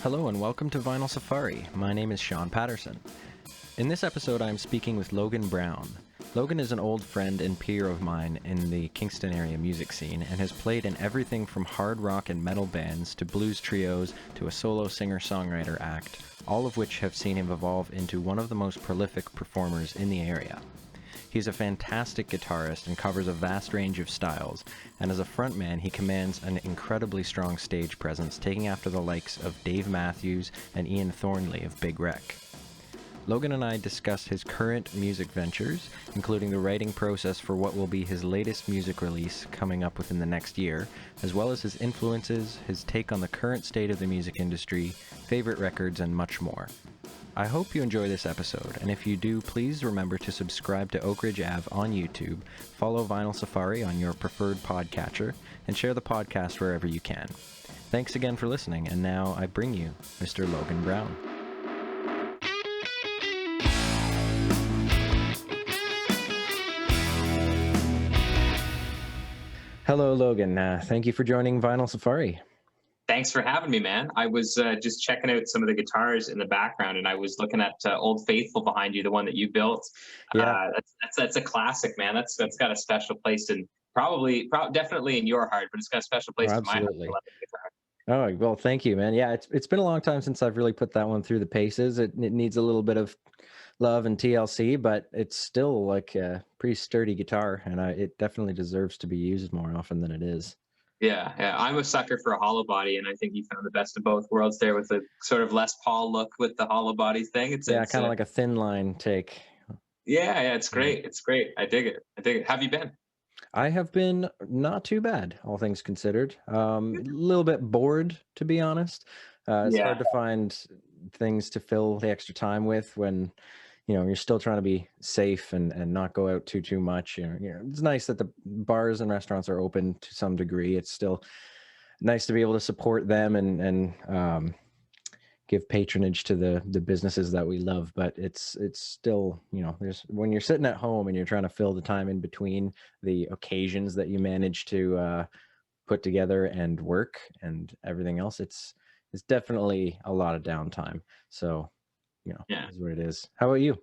Hello and welcome to Vinyl Safari. My name is Sean Patterson. In this episode, I am speaking with Logan Brown. Logan is an old friend and peer of mine in the Kingston area music scene and has played in everything from hard rock and metal bands to blues trios to a solo singer-songwriter act, all of which have seen him evolve into one of the most prolific performers in the area. He's a fantastic guitarist and covers a vast range of styles, and as a frontman he commands an incredibly strong stage presence, taking after the likes of Dave Matthews and Ian Thornley of Big Wreck. Logan and I discussed his current music ventures, including the writing process for what will be his latest music release coming up within the next year, as well as his influences, his take on the current state of the music industry, favorite records, and much more. I hope you enjoy this episode, and if you do, please remember to subscribe to Oakridge Ave on YouTube, follow Vinyl Safari on your preferred podcatcher, and share the podcast wherever you can. Thanks again for listening, and now I bring you Mr. Logan Brown. Hello, Logan. Thank you for joining Vinyl Safari. Thanks for having me, man. I was just checking out some of the guitars in the background, and I was looking at Old Faithful behind you, the one that you built. Yeah, that's a classic, man. That's got a special place in definitely in your heart, but it's got a special place in my heart. absolutely. Oh, well, thank you, man. Yeah, it's been a long time since I've really put that one through the paces. It needs a little bit of love and TLC, but it's still like a pretty sturdy guitar, and it definitely deserves to be used more often than it is. Yeah. I'm a sucker for a hollow body, and I think you found the best of both worlds there with the sort of Les Paul look with the hollow body thing. It's kind of like a thin line take. Yeah, it's great. It's great. I dig it. Have you been? I have been not too bad, all things considered. A little bit bored, to be honest. It's hard to find things to fill the extra time with when you're still trying to be safe and not go out too much. It's nice that the bars and restaurants are open to some degree. It's still nice to be able to support them and give patronage to the businesses that we love. But it's still, there's when you're sitting at home and you're trying to fill the time in between the occasions that you manage to put together and work and everything else, it's definitely a lot of downtime. So is what it is. How about you?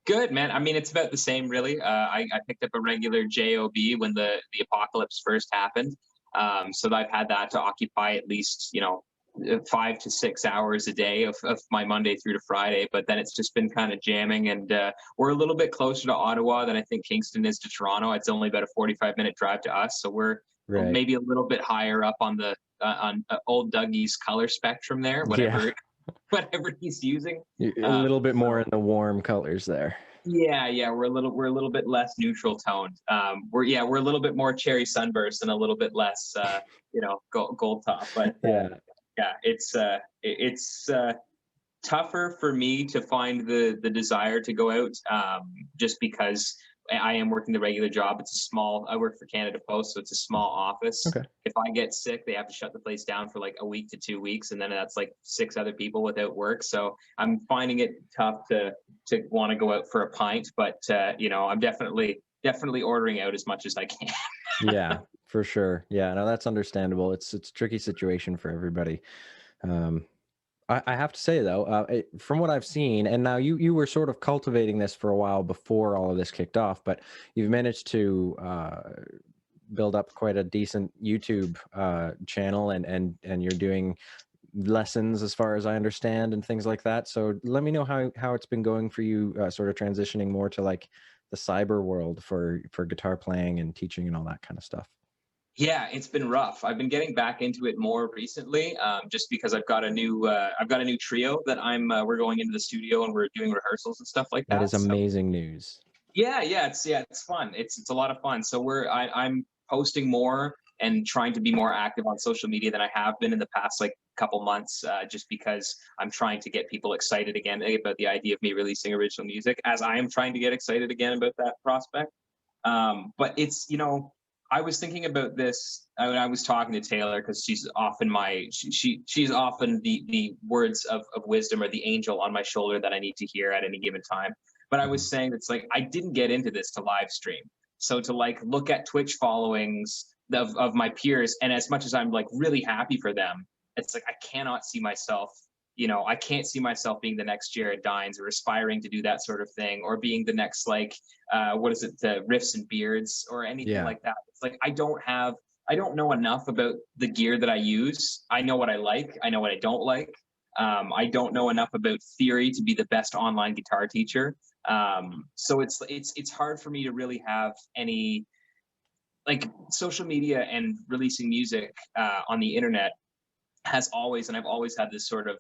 Good, man. I mean, it's about the same, really. I picked up a regular job when the apocalypse first happened. So I've had that to occupy at least, 5 to 6 hours a day of my Monday through to Friday. But then it's just been kind of jamming. And we're a little bit closer to Ottawa than I think Kingston is to Toronto. It's only about a 45-minute drive to us. So we're maybe a little bit higher up on the old Dougie's color spectrum there, whatever. Yeah. Whatever he's using, a little bit more in the warm colors there. Yeah, we're a little bit less neutral toned. We're a little bit more cherry sunburst and a little bit less, gold top. But it's tougher for me to find the desire to go out, just because I am working the regular job. I work for Canada Post, so it's a small office. Okay. If I get sick, they have to shut the place down for like a week to 2 weeks, and then that's like 6 other people without work. So I'm finding it tough to want to go out for a pint, but I'm definitely ordering out as much as I can. Yeah, for sure. Yeah, no, that's understandable. It's a tricky situation for everybody. I have to say, though, from what I've seen, and now you were sort of cultivating this for a while before all of this kicked off, but you've managed to build up quite a decent YouTube channel, and you're doing lessons, as far as I understand, and things like that. So let me know how it's been going for you, sort of transitioning more to like the cyber world for guitar playing and teaching and all that kind of stuff. Yeah, it's been rough. I've been getting back into it more recently, just because I've got a new trio that we're going into the studio and we're doing rehearsals and stuff like that. That is amazing news. Yeah, it's fun. It's a lot of fun. So I'm posting more and trying to be more active on social media than I have been in the past like couple months, just because I'm trying to get people excited again about the idea of me releasing original music, as I am trying to get excited again about that prospect. But it's, I was thinking about this when I was talking to Taylor, because she's often she's often the words of wisdom, or the angel on my shoulder that I need to hear at any given time. But I was saying, it's like, I didn't get into this to live stream. So to like look at Twitch followings of my peers, and as much as I'm like really happy for them, it's like I cannot see myself, you know, I can't see myself being the next Jared Dines or aspiring to do that sort of thing, or being the next like what is it, the Riffs and Beards or anything Yeah. like that. It's like I don't know enough about the gear that I use. I know what I like, I know what I don't like. I don't know enough about theory to be the best online guitar teacher. So it's hard for me to really have any, like, social media and releasing music on the internet has always, and I've always had this sort of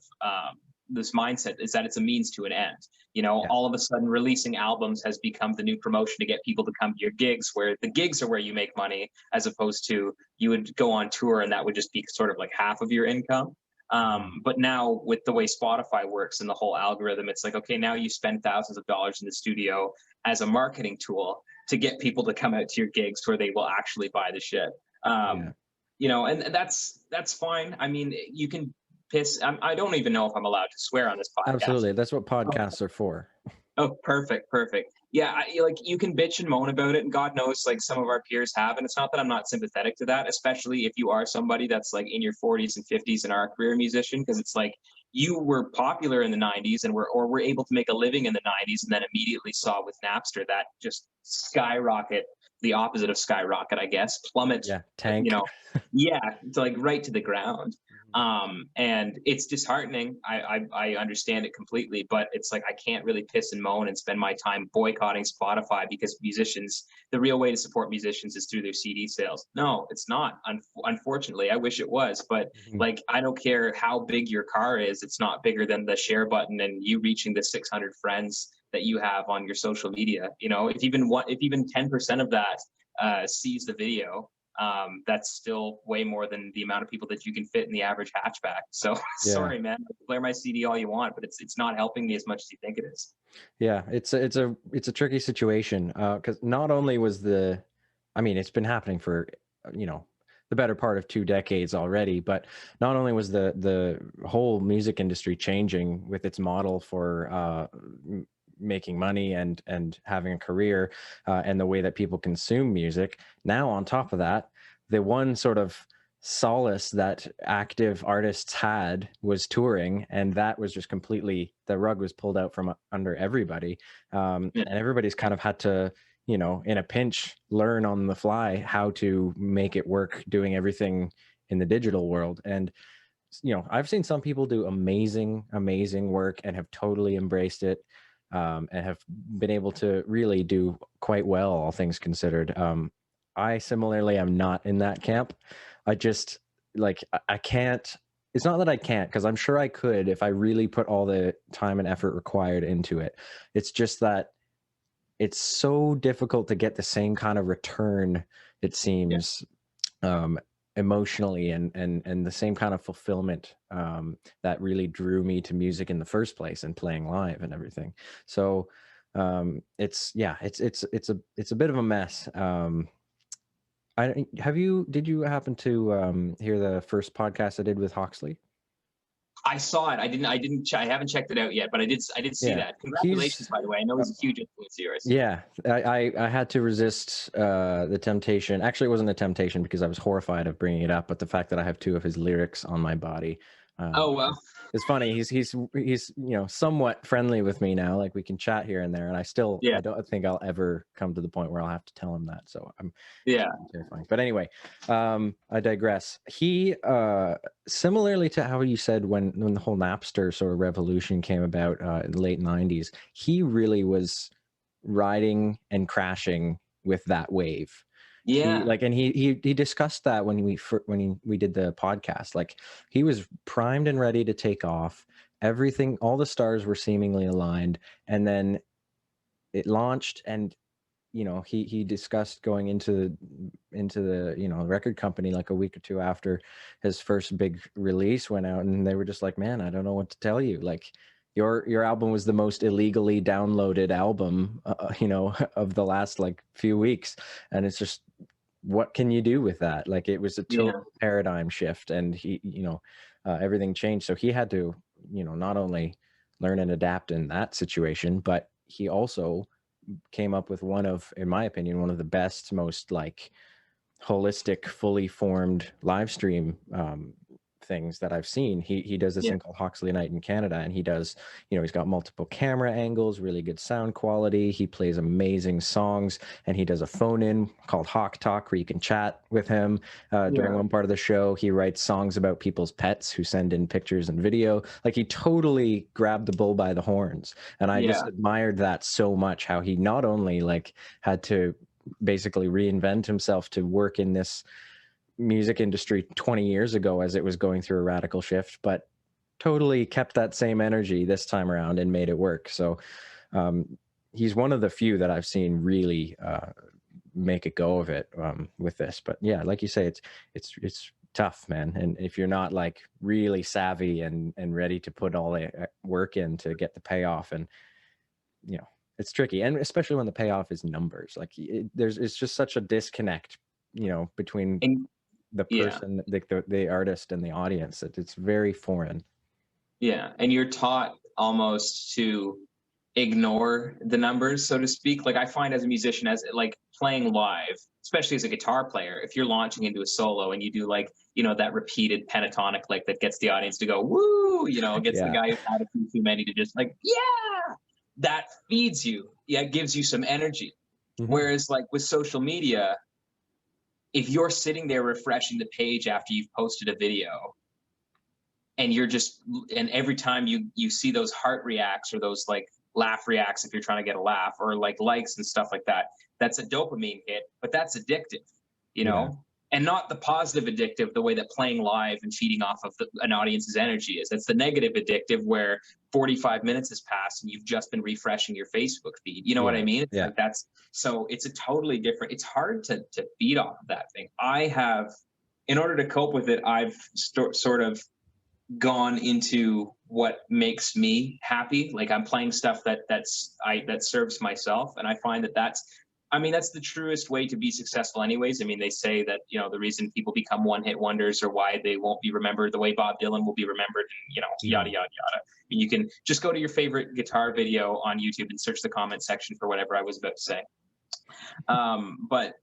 this mindset, is that it's a means to an end. You know, Yeah. all of a sudden releasing albums has become the new promotion to get people to come to your gigs, where the gigs are where you make money, as opposed to you would go on tour and that would just be sort of like half of your income. But now with the way Spotify works and the whole algorithm, it's like, okay, now you spend thousands of dollars in the studio as a marketing tool to get people to come out to your gigs where they will actually buy the shit. Yeah. um, you know, and that's fine. I mean, you can piss. I don't even know if I'm allowed to swear on this podcast. Absolutely. That's what podcasts are for. Oh, perfect, perfect. Yeah, like you can bitch and moan about it, and God knows, like some of our peers have, and it's not that I'm not sympathetic to that, especially if you are somebody that's like in your 40s and 50s and are a career musician, because it's like you were popular in the 90s and were able to make a living in the 90s, and then immediately saw with Napster that just skyrocket, the opposite of skyrocket, I guess, plummet, Yeah. you Tank. know, yeah, to like right to the ground. Mhm. And it's disheartening. I understand it completely, but it's like I can't really piss and moan and spend my time boycotting Spotify because musicians, the real way to support musicians is through their CD sales. No, it's not. Unfortunately, I wish it was, but Mhm. like I don't care how big your car is, it's not bigger than the share button and you reaching the 600 friends that you have on your social media. You know, if even 10% of that sees the video, that's still way more than the amount of people that you can fit in the average hatchback. So Yeah. sorry, man, play my CD all you want, but it's not helping me as much as you think it is. Yeah. It's a tricky situation. Because not only was I mean, it's been happening for, you know, the better part of 2 decades already, but not only was the whole music industry changing with its model for making money and having a career, and the way that people consume music. Now, on top of that, the one sort of solace that active artists had was touring, and that was just completely, the rug was pulled out from under everybody. Yeah, And everybody's kind of had to, you know, in a pinch, learn on the fly how to make it work doing everything in the digital world. And you know, I've seen some people do amazing work and have totally embraced it, and have been able to really do quite well, all things considered. I similarly am not in that camp. I just, like, I can't. It's not that I can't, because I'm sure I could if I really put all the time and effort required into it. It's just that it's so difficult to get the same kind of return, it yeah, seems, um, emotionally, and the same kind of fulfillment, that really drew me to music in the first place and playing live and everything. So it's, yeah, it's a bit of a mess. Did you happen to hear the first podcast I did with Hoxley? I saw it. I haven't checked it out yet, but I did see Yeah, that. Congratulations, he's by the way. I know he's a huge influence of yours. yeah, I had to resist the temptation. Actually, it wasn't a temptation because I was horrified of bringing it up, but the fact that I have two of his lyrics on my body. Oh well. It's funny. He's you know, somewhat friendly with me now. Like, we can chat here and there, and Yeah, I don't think I'll ever come to the point where I'll have to tell him that. So I'm yeah, terrifying. But anyway, I digress. He similarly to how you said, when the whole Napster sort of revolution came about in the late '90s, he really was riding and crashing with that wave. He yeah, like, and he discussed that when we did the podcast. Like, he was primed and ready to take off. Everything, all the stars were seemingly aligned, and then it launched. And you know, he discussed going into the, you know, record company like a week or two after his first big release went out, and they were just like, man, I don't know what to tell you. Like, your album was the most illegally downloaded album, you know, of the last like few weeks. And it's just, what can you do with that? Like, it was a yeah, total paradigm shift, and he, you know, everything changed. So he had to, you know, not only learn and adapt in that situation, but he also came up with one of, in my opinion, one of the best, most like holistic, fully formed live stream things that I've seen. He does this thing called Hoxley Night in Canada, and he does, you know, he's got multiple camera angles, really good sound quality. He plays amazing songs, and he does a phone in called Hawk Talk where you can chat with him during one part of the show. He writes songs about people's pets who send in pictures and video. Like, he totally grabbed the bull by the horns, and I just admired that so much, how he not only like had to basically reinvent himself to work in this music industry 20 years ago as it was going through a radical shift, but totally kept that same energy this time around and made it work. So he's one of the few that I've seen really make a go of it with this. But yeah, like you say, it's tough, man. And if you're not like really savvy and ready to put all the work in to get the payoff, and you know, it's tricky. And especially when the payoff is numbers, like it's just such a disconnect, you know, between the person, the artist and the audience. It's very foreign. Yeah. And you're taught almost to ignore the numbers, so to speak. Like, I find as a musician, as like playing live, especially as a guitar player, if you're launching into a solo and you do like, you know, that repeated pentatonic lick that gets the audience to go, woo, you know, gets the guy who's had a few too many to just like, yeah, that feeds you. Yeah. It gives you some energy. Whereas like with social media, if you're sitting there refreshing the page after you've posted a video, and you're just, and every time you see those heart reacts or those like laugh reacts, if you're trying to get a laugh, or like likes and stuff like that, that's a dopamine hit, but that's addictive, you know? And not the positive addictive, the way that playing live and feeding off of an audience's energy is. It's the negative addictive where 45 minutes has passed and you've just been refreshing your Facebook feed. You know what I mean? It's like that's, so it's a totally different, it's hard to feed off of that thing. I have, in order to cope with it, I've sort of gone into what makes me happy. Like, I'm playing stuff that serves myself. And I find that's the truest way to be successful anyways. I mean, they say that, you know, the reason people become one-hit wonders, or why they won't be remembered the way Bob Dylan will be remembered, and, you know, yada, yada, yada. You can just go to your favorite guitar video on YouTube and search the comment section for whatever I was about to say. But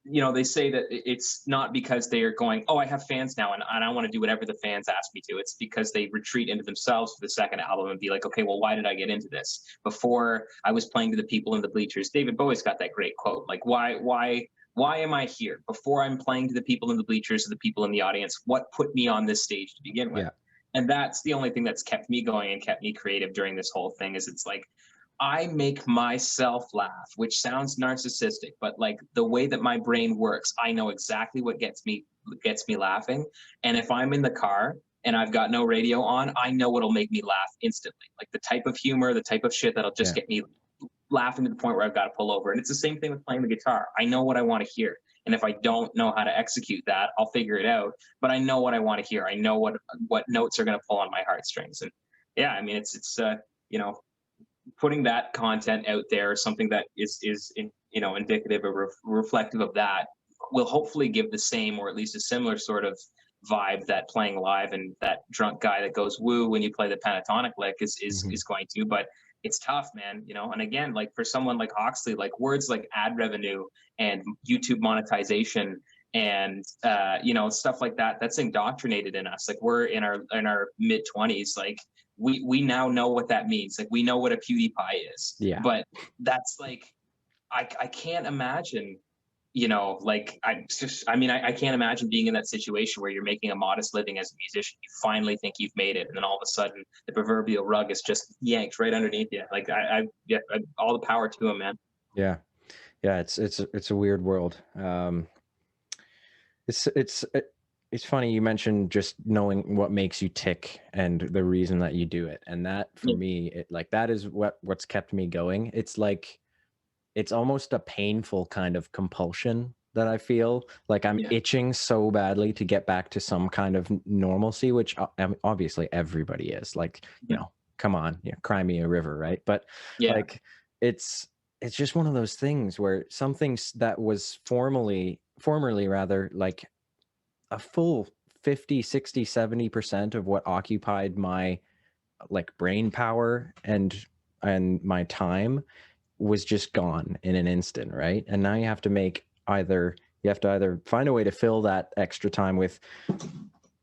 you know, they say that it's not because they are going, oh, I have fans now and I want to do whatever the fans ask me to. It's because they retreat into themselves for the second album and be like, okay, well, why did I get into this? Before I was playing to the people in the bleachers. David Bowie's got that great quote, like, why am I here? Before I'm playing to the people in the bleachers, or the people in the audience, what put me on this stage to begin with? And that's the only thing that's kept me going and kept me creative during this whole thing. Is it's like, I make myself laugh, which sounds narcissistic, but like the way that my brain works, I know exactly what gets me laughing. And if I'm in the car and I've got no radio on, I know what'll make me laugh instantly. Like the type of humor, the type of shit that'll just get me laughing to the point where I've got to pull over. And it's the same thing with playing the guitar. I know what I want to hear. And if I don't know how to execute that, I'll figure it out. But I know what I want to hear. I know what notes are going to pull on my heartstrings. And yeah, I mean, it's you know, putting that content out there, something that is you know, indicative or reflective of that, will hopefully give the same, or at least a similar sort of vibe that playing live and that drunk guy that goes woo when you play the pentatonic lick is going to. But it's tough, man, you know. And again, like for someone like Hoxley, like words like ad revenue and YouTube monetization and you know, stuff like that, that's indoctrinated in us. Like, we're in our mid-20s, like we now know what that means. Like, we know what a PewDiePie is. But that's like, I can't imagine, you know, like, I can't imagine being in that situation where you're making a modest living as a musician. You finally think you've made it, and then all of a sudden the proverbial rug is just yanked right underneath you. Like, all the power to him, man. Yeah. It's a weird world. It's funny you mentioned just knowing what makes you tick and the reason that you do it. And that for me, that is what's kept me going. It's like, it's almost a painful kind of compulsion that I feel like I'm itching so badly to get back to some kind of normalcy, which obviously everybody is like, you know, come on, cry me a river. Right. But like, it's just one of those things where something that was formerly rather like a full 50, 60, 70% of what occupied my like brain power and my time was just gone in an instant, right? And now you have to either find a way to fill that extra time with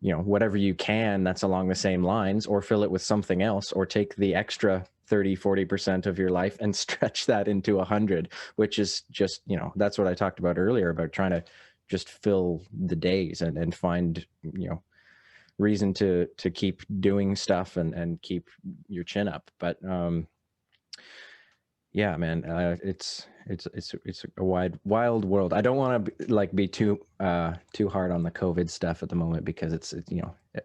whatever you can that's along the same lines, or fill it with something else, or take the extra 30-40% of your life and stretch that into 100, which is just, that's what I talked about earlier, about trying to just fill the days and find, reason to keep doing stuff and keep your chin up. But yeah, man, it's a wild world. I don't want to be too hard on the COVID stuff at the moment, because it's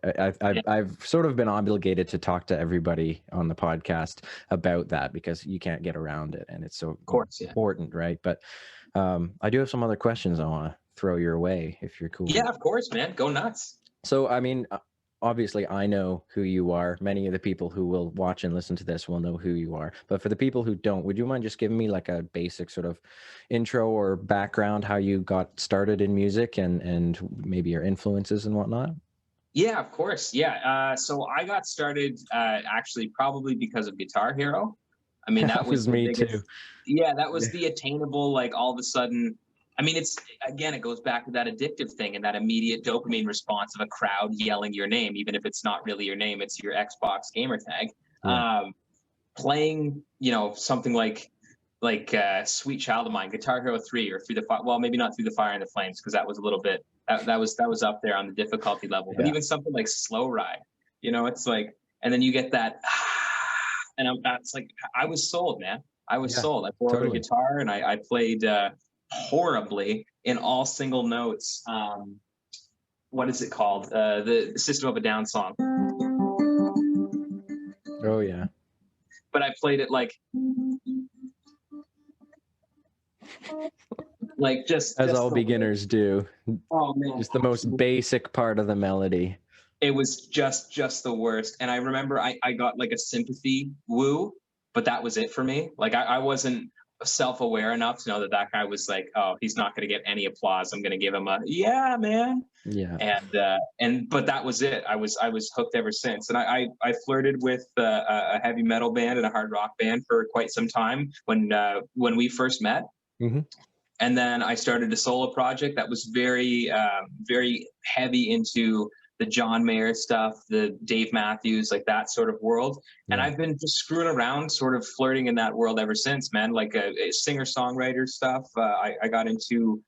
I've sort of been obligated to talk to everybody on the podcast about that, because you can't get around it, and it's so important, right? But I do have some other questions I want to throw your way, if you're cool. Yeah, of course, man. Go nuts. So, I mean, obviously I know who you are. Many of the people who will watch and listen to this will know who you are. But for the people who don't, would you mind just giving me like a basic sort of intro or background, how you got started in music and maybe your influences and whatnot? Yeah, of course. Yeah. So I got started actually probably because of Guitar Hero. I mean, that was me biggest, too. Yeah, that was the attainable, like all of a sudden. I mean, it goes back to that addictive thing and that immediate dopamine response of a crowd yelling your name, even if it's not really your name, it's your Xbox gamer tag. Yeah. Playing, something like Sweet Child of Mine, Guitar Hero 3, or Through the Fire. Well, maybe not Through the Fire and the Flames, because that was a little bit that was up there on the difficulty level. But even something like Slow Ride, it's like, and then you get that, and that's like, I was sold, man. I was sold. I borrowed a guitar and I played horribly in all single notes. What is it called? The System of a Down song. Oh yeah. But I played it like just as all beginners do. Oh man, just the most basic part of the melody. It was just the worst. And I remember I got like a sympathy woo, but that was it for me. Like I wasn't self-aware enough to know that guy was like, oh, he's not going to get any applause. I'm going to give him a yeah, man. Yeah. But that was it. I was hooked ever since. And I flirted with a heavy metal band and a hard rock band for quite some time when we first met. Mm-hmm. And then I started a solo project that was very very heavy into the John Mayer stuff, the Dave Matthews, like that sort of world. Yeah. And I've been just screwing around, sort of flirting in that world ever since, man. Like a singer-songwriter stuff. I got into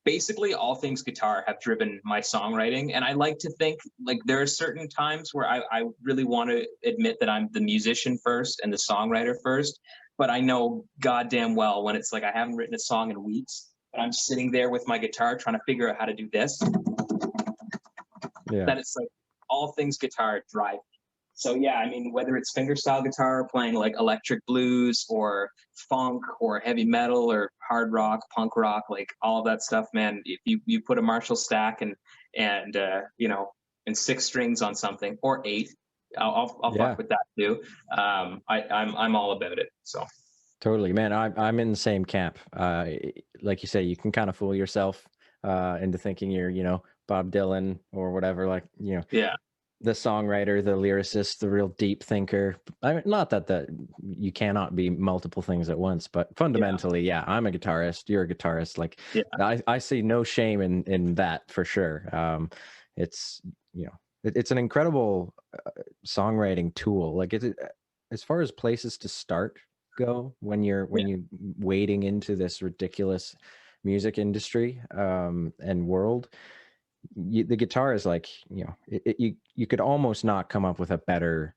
basically all things guitar have driven my songwriting. And I like to think like there are certain times where I really want to admit that I'm the musician first and the songwriter first. But I know goddamn well when it's like I haven't written a song in weeks, but I'm sitting there with my guitar trying to figure out how to do this. Yeah. That it's like all things guitar drive me. So yeah, I mean, whether it's fingerstyle guitar, playing like electric blues or funk or heavy metal or hard rock, punk rock, like all of that stuff, man. If you put a Marshall stack and 6 strings on something, or 8, I'll fuck with that too. I'm all about it. So totally, man. I'm in the same camp. Like you say, you can kind of fool yourself into thinking you're Bob Dylan or whatever, like the songwriter, the lyricist, the real deep thinker. I mean, not that you cannot be multiple things at once, but fundamentally, I'm a guitarist, you're a guitarist. Like I see no shame in that for sure. It's it's an incredible songwriting tool. Like as far as places to start go when you're wading into this ridiculous music industry and world, the guitar is like, you could almost not come up with a better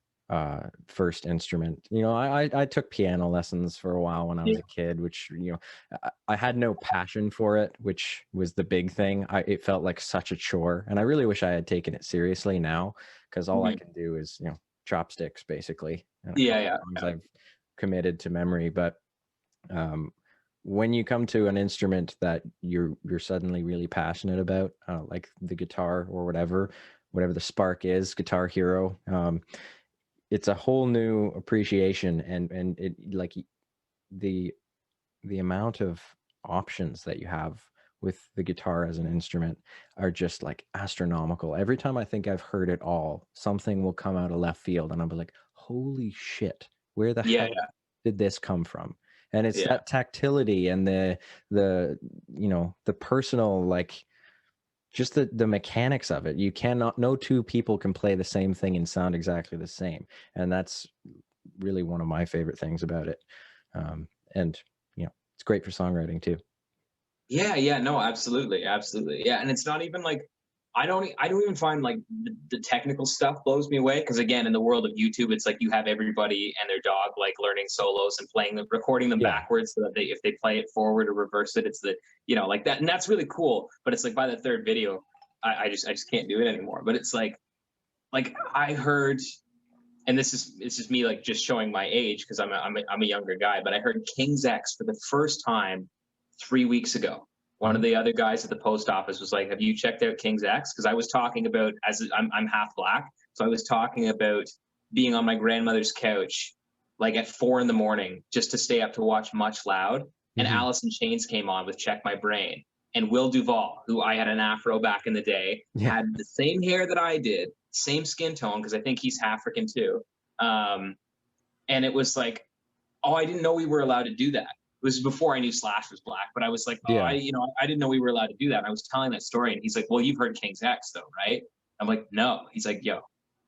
first instrument. I took piano lessons for a while when I was a kid, which I had no passion for it, which was the big thing. It felt like such a chore, and I really wish I had taken it seriously now, because all I can do is chopsticks basically. I've committed to memory. But when you come to an instrument that you're suddenly really passionate about, like the guitar or whatever the spark is, Guitar Hero, it's a whole new appreciation, and it like the amount of options that you have with the guitar as an instrument are just like astronomical. Every time I think I've heard it all, something will come out of left field and I'll be like, holy shit, where the hell did this come from? And it's that tactility and the personal like just the mechanics of it. You cannot, no two people can play the same thing and sound exactly the same. And that's really one of my favorite things about it. And it's great for songwriting too. Yeah, no, absolutely, absolutely. Yeah, and it's not even like I don't even find like the technical stuff blows me away because again, in the world of YouTube, it's like you have everybody and their dog like learning solos and playing them, recording them Yeah. backwards so that if they play it forward or reverse it, it's the like that, and that's really cool. But it's like by the third video, I just can't do it anymore. But it's like I heard, and this is it's just me like just showing my age because I'm a younger guy, but I heard King's X for the first time 3 weeks ago. One of the other guys at the post office was like, "Have you checked out King's X?" Because I was talking about, as I'm half black, so I was talking about being on my grandmother's couch like at 4 in the morning just to stay up to watch Much Loud, and Mhm. Alice in Chains came on with Check My Brain, and Will Duvall, who I had an afro back in the day, Yeah. had the same hair that I did, same skin tone because I think he's African too, um, and it was like, oh, I didn't know we were allowed to do that. It was before I knew Slash was black, but I was like, oh, Yeah. I didn't know we were allowed to do that. And I was telling that story, and he's like, well, you've heard King's X though, right? I'm like, no. He's like, yo,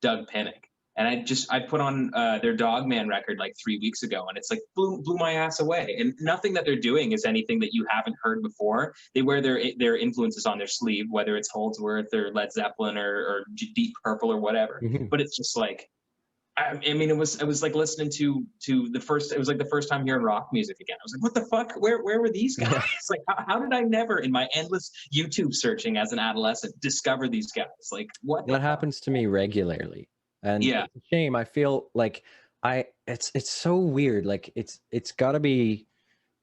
Doug Pinnick. And I put on their Dogman record like 3 weeks ago, and it's like blew my ass away. And nothing that they're doing is anything that you haven't heard before. They wear their influences on their sleeve, whether it's Holdsworth or Led Zeppelin or Deep Purple or whatever. Mhm. But it's just like, I mean, it was like listening to the first. It was like the first time hearing rock music again. I was like, what the fuck? Where were these guys? Yeah. Like, how did I never, in my endless YouTube searching as an adolescent, discover these guys? Like, what the That fuck? happens to me regularly, and Yeah, it's a shame. I feel like it's so weird. Like it's got to be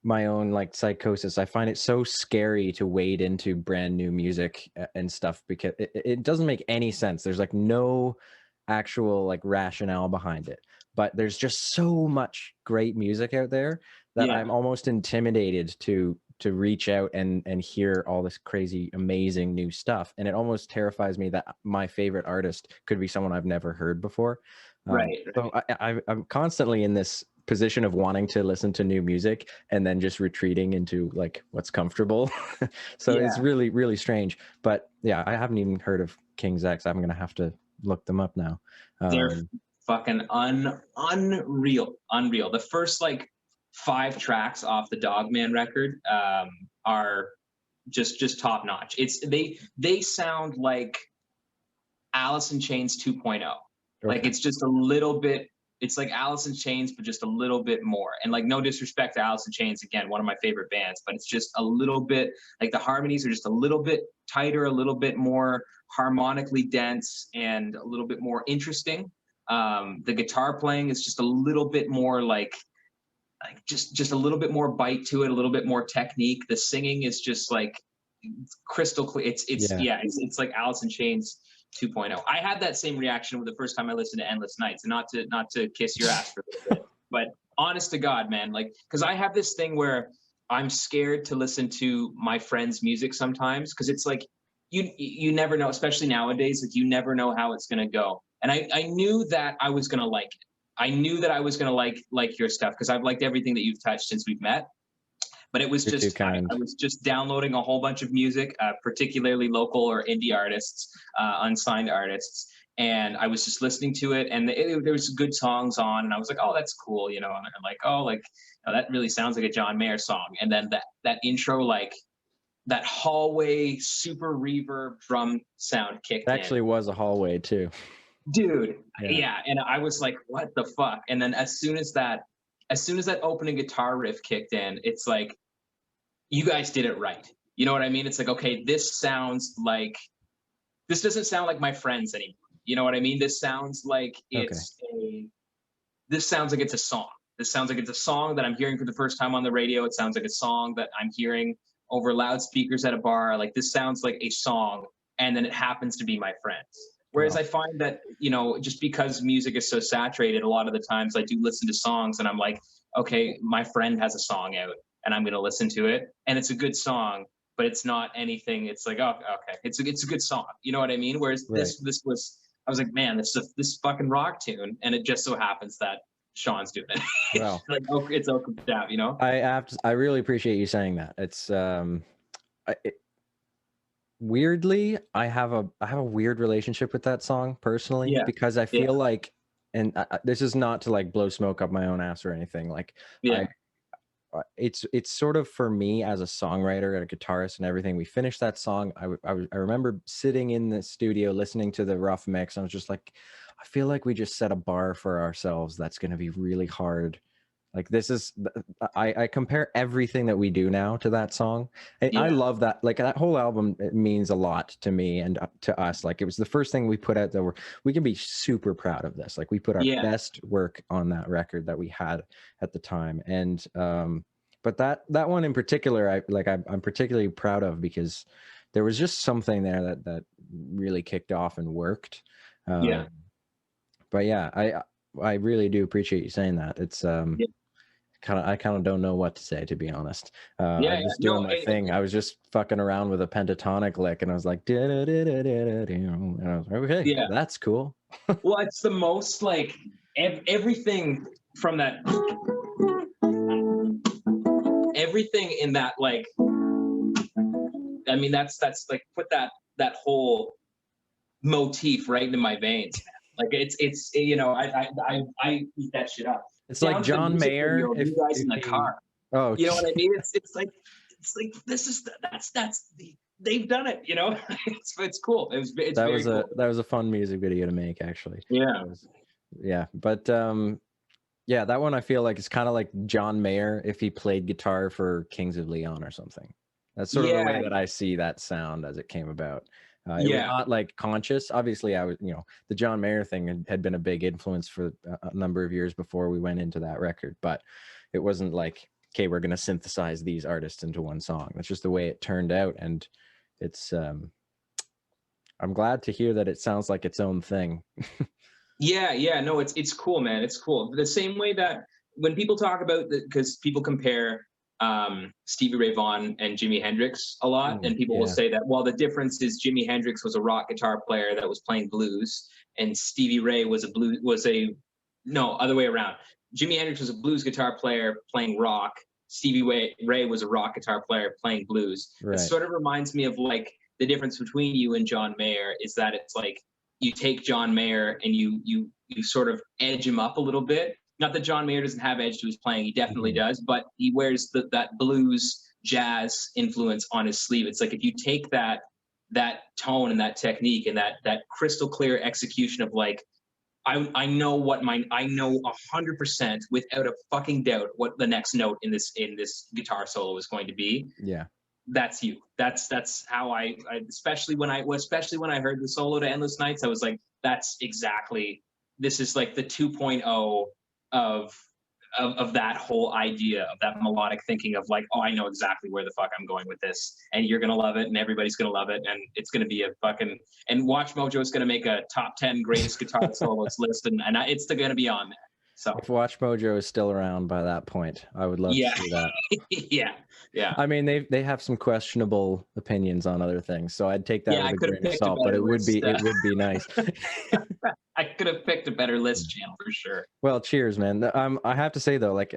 my own like psychosis. I find it so scary to wade into brand new music and stuff because it doesn't make any sense. There's like no actual like rationale behind it, but there's just so much great music out there that yeah, I'm almost intimidated to reach out and hear all this crazy amazing new stuff, and it almost terrifies me that my favorite artist could be someone I've never heard before. right, So right. I'm constantly in this position of wanting to listen to new music and then just retreating into like what's comfortable. So it's Yeah, really, really strange. But yeah, I haven't even heard of King's X. I'm gonna have to look them up now. they're Um, fucking unreal, unreal. The first like 5 tracks off the Dogman record are just top notch. They sound like Alice in Chains 2.0. Like okay. it's just a little bit. It's like Alice in Chains, but just a little bit more. And like no disrespect to Alice in Chains, again, one of my favorite bands, but it's just a little bit like the harmonies are just a little bit tighter, a little bit more harmonically dense, and a little bit more interesting. The guitar playing is just a little bit more like just a little bit more bite to it, a little bit more technique. The singing is just like crystal clear. It's Yeah. yeah, it's like Alice in Chains 2.0. I had that same reaction with the first time I listened to Endless Nights, and not to kiss your ass for a little bit, but honest to God, man, like because I have this thing where I'm scared to listen to my friends' music sometimes because it's like you never know, especially nowadays, like you never know how it's gonna go. And I knew that I was gonna like it. I knew that I was gonna like your stuff because I've liked everything that you've touched since we've met, but it was You're too just I kind. was just downloading a whole bunch of music, particularly local or indie artists, unsigned artists, and I was just listening to it, and there was good songs on, and I was like, oh, that's cool, and I'm like, oh, like that really sounds like a John Mayer song, and then that intro, like that hallway super reverb drum sound It kicked in, actually was a hallway too. dude. Yeah. Yeah, and I was like, what the fuck? And then as soon as that opening guitar riff kicked in, it's like you guys did it right. You know what I mean? It's like, okay, this doesn't sound like my friends anymore. You know what I mean? Okay. This sounds like it's a song. This sounds like it's a song that I'm hearing for the first time on the radio. It sounds like a song that I'm hearing over loudspeakers at a bar. Like this sounds like a song, and then it happens to be my friends. Whereas Well, I find that, just because music is so saturated, a lot of the times I do listen to songs and I'm like, okay, my friend has a song out and I'm going to listen to it. And it's a good song, but it's not anything. It's like, oh, okay, it's a good song. You know what I mean? Whereas right. this was, I was like, man, this fucking rock tune. And it just so happens that Sean's doing it. Well, Like, oh, it's Oakridge Down, I really appreciate you saying that. It's I, Weirdly, I have a weird relationship with that song personally, Yeah, because I yeah, feel like, and this is not to like blow smoke up my own ass or anything. Like I yeah, it's sort of for me as a songwriter and a guitarist and everything. We finished that song. I remember sitting in the studio listening to the rough mix. I was just like, I feel like we just set a bar for ourselves that's going to be really hard. Like this is, I compare everything that we do now to that song. And I yeah, love that. Like that whole album, it means a lot to me and to us. Like it was the first thing we put out that we can be super proud of this. Like we put our yeah, best work on that record that we had at the time. And but that one in particular, I'm particularly proud of, because there was just something there that really kicked off and worked. yeah, Um, but yeah, I really do appreciate you saying that. It's yeah, I kind of don't know what to say, to be honest. I yeah, was yeah. just doing No, my thing. I was just fucking around with a pentatonic lick, and I was like, and I was like, okay, yeah. that's cool. Well, it's the most like everything from that, everything in that, like, I mean, that's like put that whole motif right into my veins, man. Like it's I eat that shit up. It's like Down to the John music Mayer video of you guys in if the he. car. Oh, You know what I mean? It's like this is they've done it. You know, it's cool. It's that very was cool. a fun music video to make, actually. Yeah, It was, yeah, but yeah, that one I feel like is kind of like John Mayer if he played guitar for Kings of Leon or something. That's sort of the way yeah, that I see that sound as it came about. It was yeah, not like conscious. Obviously, I was, the John Mayer thing had been a big influence for a number of years before we went into that record, but it wasn't like, okay, we're going to synthesize these artists into one song. That's just the way it turned out. And it's, I'm glad to hear that it sounds like its own thing. yeah, yeah. No, it's cool, man. It's cool. The same way that when people talk about the, because people compare Stevie Ray Vaughan and Jimi Hendrix a lot, Mm, and people will yeah. say that, well, the difference is Jimi Hendrix was a rock guitar player that was playing blues, and Stevie Ray was a no, other way around. Jimi Hendrix was a blues guitar player playing rock. Ray was a rock guitar player playing blues. It Right. sort of reminds me of like the difference between you and John Mayer is that it's like you take John Mayer and you sort of edge him up a little bit. Not that John Mayer doesn't have edge to his playing, he definitely Mhm. does, but he wears that blues jazz influence on his sleeve. It's like if you take that tone and that technique and that crystal clear execution of like I know what my I know 100% without a fucking doubt what the next note in this guitar solo is going to be. Yeah. That's you. That's how especially when I heard the solo to Endless Nights, I was like, that's exactly, this is like the 2.0 of of that whole idea of that melodic thinking of like, oh, I know exactly where the fuck I'm going with this, and you're gonna love it, and everybody's gonna love it, and it's gonna be a fucking, and Watch Mojo is gonna make a top 10 greatest guitar solos list, and it's gonna be on there. So If Watch Mojo is still around by that point, I would love to yeah, see that. yeah, yeah, I mean, they have some questionable opinions on other things, so I'd take that yeah. with I a could have grain of picked a salt, but better list. it would be nice. I could have picked a better list channel for sure. Well, cheers, man. I have to say though, like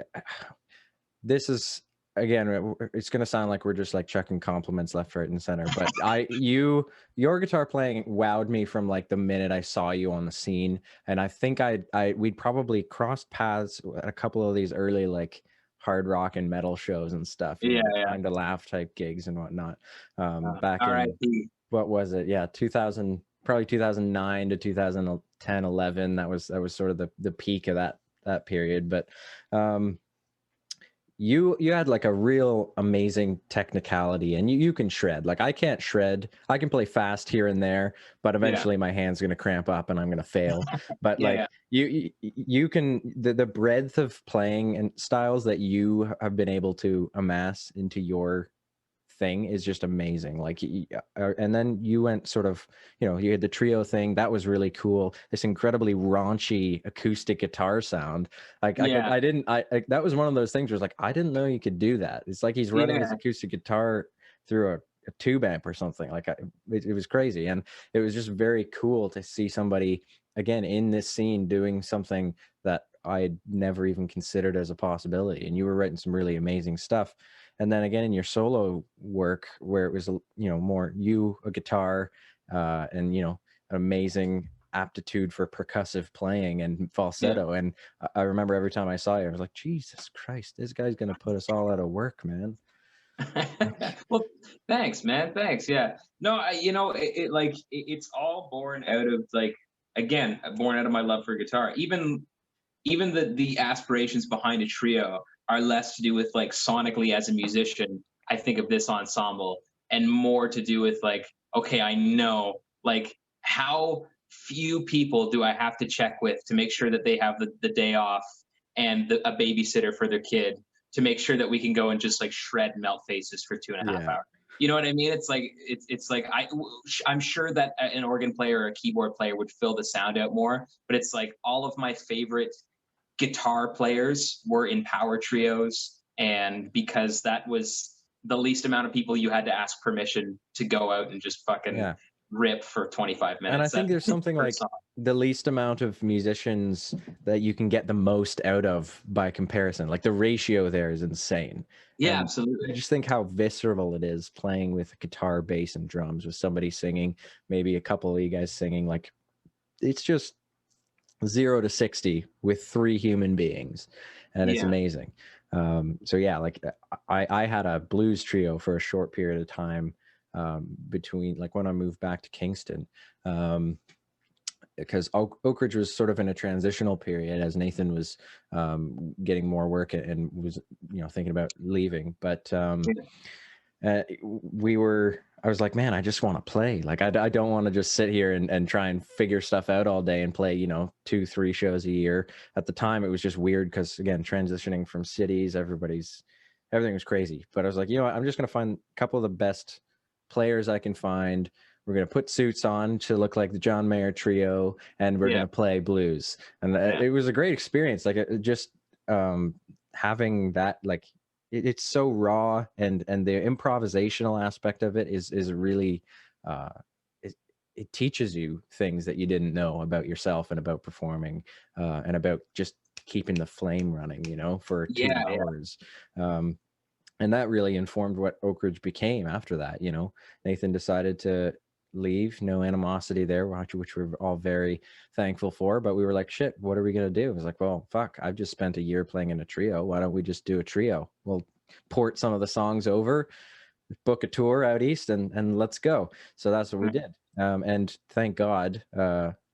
this is, again, it's going to sound like we're just like chucking compliments left, right, and center, but your guitar playing wowed me from like the minute I saw you on the scene. And I think we'd probably crossed paths at a couple of these early like hard rock and metal shows and stuff, Yeah, the yeah. Time to Laugh type gigs and whatnot. Back in, R.I.P. what was it, yeah, 2000, probably 2009 to 2010, 11. That was sort of the peak of that period. But you had like a real amazing technicality, and you can shred. Like I can't shred. I can play fast here and there, but Yeah, eventually my hand's going to cramp up and I'm going to fail. But yeah, yeah, like you can, the breadth of playing and styles that you have been able to amass into your thing is just amazing. Like and then you went sort of, you had the trio thing that was really cool, this incredibly raunchy acoustic guitar sound. Like yeah, that was one of those things where it's like, I didn't know you could do that. It's like he's running his yeah, acoustic guitar through a tube amp or something. Like it was crazy, and it was just very cool to see somebody again in this scene doing something that I'd never even considered as a possibility. And you were writing some really amazing stuff. and then again in your solo work where it was, more you, a guitar, and an amazing aptitude for percussive playing and falsetto. And I remember every time I saw you, I was like, Jesus Christ, this guy's gonna put us all out of work, man. Well, thanks, man. Thanks. Yeah. No, it's all born out of like, again, born out of my love for guitar. Even the aspirations behind a trio are less to do with like sonically as a musician. I think of this ensemble, and more to do with like, okay, I know like how few people do I have to check with to make sure that they have the day off and a babysitter for their kid, to make sure that we can go and just like shred melt faces for 2.5 Yeah. hours. You know what I mean? It's like it's like I'm sure that an organ player or a keyboard player would fill the sound out more, but it's like all of my favorite guitar players were in power trios, and because that was the least amount of people you had to ask permission to go out and just fucking Yeah. rip for 25 minutes. And I think there's something like the least amount of musicians that you can get the most out of by comparison. Like the ratio there is insane. Yeah, And absolutely. you just think how visceral it is playing with guitar, bass, and drums with somebody singing, maybe a couple of you guys singing. Like it's just 0 to 60 with 3 human beings, and it's amazing. So yeah, like I had a blues trio for a short period of time, between like when I moved back to Kingston, because Oakridge was sort of in a transitional period as Nathan was getting more work and was thinking about leaving. But I was like, man, I just want to play. Like I don't want to just sit here and try and figure stuff out all day and play 2-3 shows a year. At the time it was just weird because, again, transitioning from cities, everything was crazy. But I was like, I'm just gonna find a couple of the best players I can find. We're going to put suits on to look like the John Mayer trio, and we're going to play blues. And it was a great experience. Like just having that, like it's so raw, and the improvisational aspect of it is really, it teaches you things that you didn't know about yourself and about performing, and about just keeping the flame running, for 2 hours. And that really informed what Oakridge became after that. Nathan decided to leave, no animosity there, which we're all very thankful for. But we were like, shit, what are we going to do? It was like, well, fuck, I've just spent a year playing in a trio. Why don't we just do a trio? We'll port some of the songs over, book a tour out east, and let's go. So that's what we did. And thank God,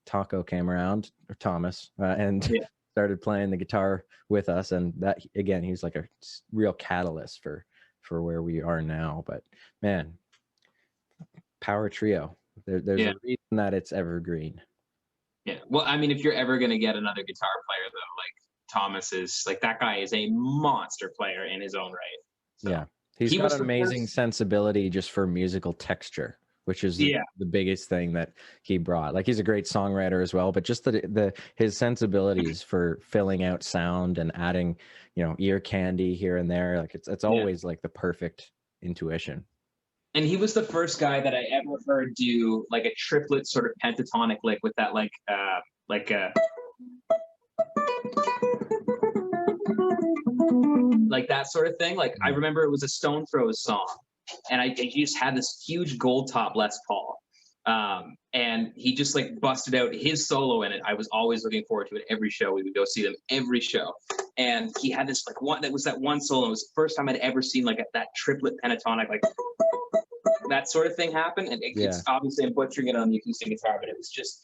Taco came around, or Thomas, and started playing the guitar with us, and that, again, he's like a real catalyst for where we are now. But man, power trio, there's a reason that it's evergreen. Yeah, well, I mean, if you're ever going to get another guitar player though, like Thomas is, like, that guy is a monster player in his own right. So he's got an amazing sensibility just for musical texture, which is the biggest thing that he brought. Like, he's a great songwriter as well, but just his sensibilities for filling out sound and adding, ear candy here and there. Like it's always like the perfect intuition. And he was the first guy that I ever heard do like a triplet sort of pentatonic lick with that like that sort of thing. Like I remember it was a Stone Throws song, and he just had this huge gold top Les Paul, and he just like busted out his solo in it. I was always looking forward to it every show. We would go see them every show, and he had this like that one solo. It was the first time I'd ever seen like that triplet pentatonic, like that sort of thing happen. And it's obviously, I'm butchering it on the acoustic guitar, but it was just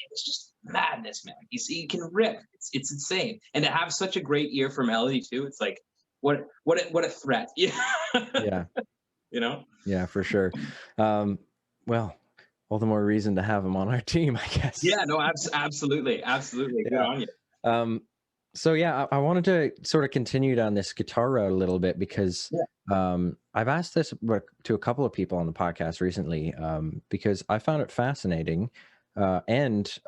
madness, man. He can rip. It's insane. And to have such a great ear for melody too, it's like what a threat. Yeah. Yeah, for sure. Well, all the more reason to have him on our team, I guess. Yeah, no, absolutely. Good on you. So yeah, I wanted to sort of continue down this guitar route a little bit, because I've asked this to a couple of people on the podcast recently, because I found it fascinating and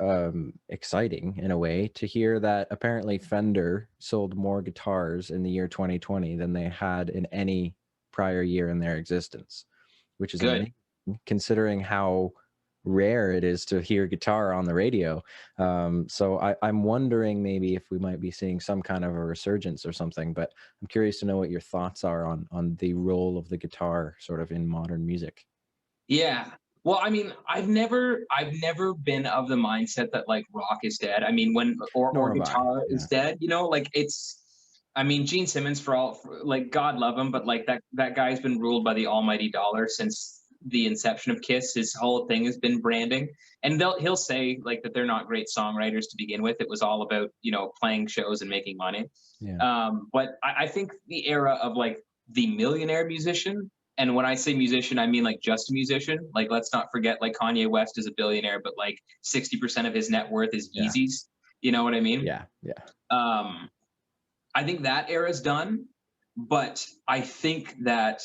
exciting in a way to hear that apparently Fender sold more guitars in the year 2020 than they had in any prior year in their existence, which is good. amazing, considering how rare it is to hear guitar on the radio. So I'm wondering maybe if we might be seeing some kind of a resurgence or something, but I'm curious to know what your thoughts are on the role of the guitar sort of in modern music. Yeah. Well, I mean, I've never been of the mindset that like rock is dead. I mean, when or Nor have I. guitar is Yeah. dead, like it's I mean, Gene Simmons like God love him, but like that guy's been ruled by the almighty dollar since the inception of Kiss. His whole thing has been branding. And he'll say like that they're not great songwriters to begin with. It was all about, playing shows and making money. Yeah. But I think the era of like the millionaire musician, and when I say musician, I mean like just a musician. Like, let's not forget, like Kanye West is a billionaire, but like 60% of his net worth is Yeah. Yeezys. You know what I mean? Yeah. Yeah. Um, I think that era is done, but I think that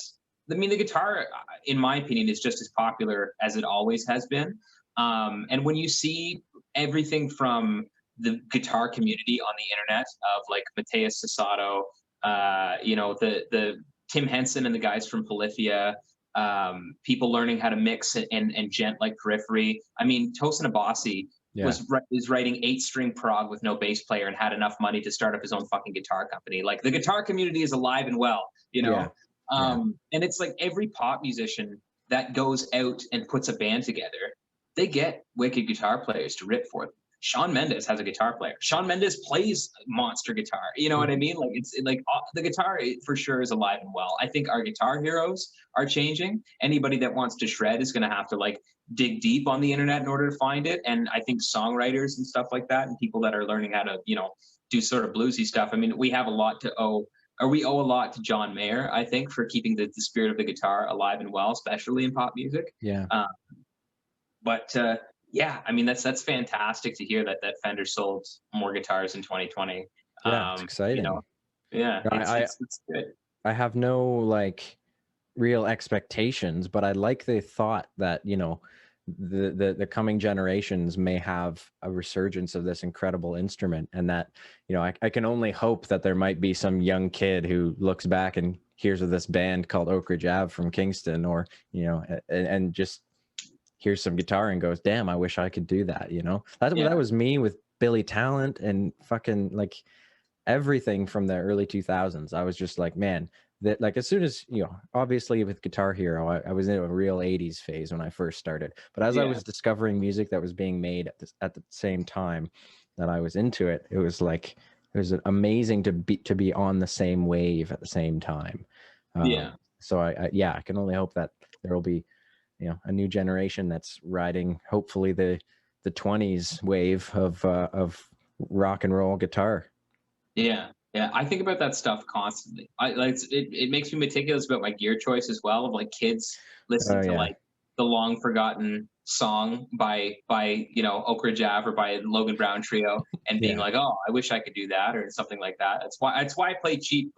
the guitar, in my opinion, is just as popular as it always has been. And when you see everything from the guitar community on the internet of like Mateus Sasato, the Tim Henson and the guys from Polyphia, people learning how to mix and gent like Periphery. I mean, Tosin Abasi Yeah. is writing 8-string prog with no bass player and had enough money to start up his own fucking guitar company. Like, the guitar community is alive and well, Yeah. Yeah. And it's like every pop musician that goes out and puts a band together, they get wicked guitar players to rip for them. Shawn Mendes has a guitar player. Shawn Mendes plays monster guitar. You know what I mean? Like, the guitar for sure is alive and well. I think our guitar heroes are changing. Anybody that wants to shred is going to have to like dig deep on the internet in order to find it. And I think songwriters and stuff like that, and people that are learning how to, do sort of bluesy stuff. I mean, we have a lot to owe, or we owe a lot to John Mayer, I think, for keeping the spirit of the guitar alive and well, especially in pop music. Yeah. But yeah, I mean, that's fantastic to hear that Fender sold more guitars in 2020. Yeah. It's exciting. Yeah, No, it's good. I have no like real expectations, but I like the thought that, the coming generations may have a resurgence of this incredible instrument, and that, I can only hope that there might be some young kid who looks back and hears of this band called Oakridge Ave from Kingston, or, and just hears some guitar and goes, damn, I wish I could do that. That was me with Billy Talent and fucking like everything from the early 2000s. I was just like, man, that like as soon as, obviously with Guitar Hero, I was in a real 80s phase when I first started. But as I was discovering music that was being made at the same time that I was into it, it was amazing to be on the same wave at the same time. So I can only hope that there will be, a new generation that's riding hopefully the 20s wave of rock and roll guitar. Yeah. I think about that stuff constantly. It makes me meticulous about my gear choice as well. Of like kids listening to like the long forgotten song by Oakridge Ave or by Logan Brown Trio and being like, oh, I wish I could do that or something like that. That's why I play cheap,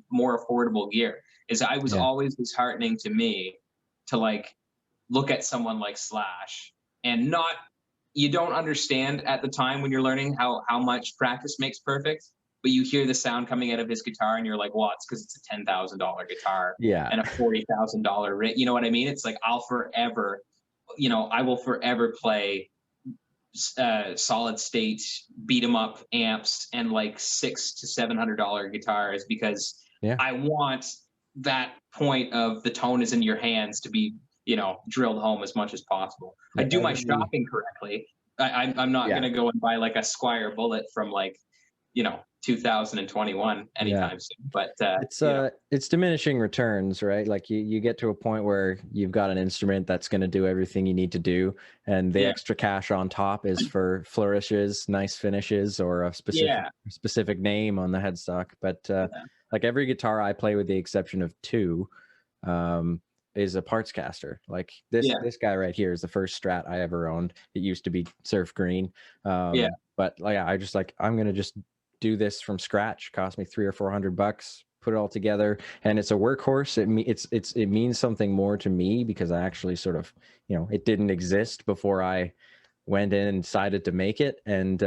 more affordable gear. Is I was always disheartening to me to like look at someone like Slash and you don't understand at the time when you're learning how much practice makes perfect. But you hear the sound coming out of his guitar and you're like, well, it's because it's a $10,000 guitar and a $40,000 rig. You know what I mean? It's like, I will forever play solid state, beat 'em up amps and like $600 to $700 guitars because I want that point of the tone is in your hands to be, drilled home as much as possible. I do my shopping correctly. I'm not going to go and buy like a Squire Bullet from like, 2021 anytime soon. But it's diminishing returns, right? Like you get to a point where you've got an instrument that's going to do everything you need to do, and the extra cash on top is for flourishes, nice finishes, or a specific name on the headstock. But like every guitar I play, with the exception of two, is a parts caster. Like this guy right here is the first Strat I ever owned. It used to be surf green. But like I'm gonna just do this from scratch. Cost me $300 or $400, put it all together, and it's a workhorse. It means something more to me because I actually sort of, it didn't exist before I went in and decided to make it. And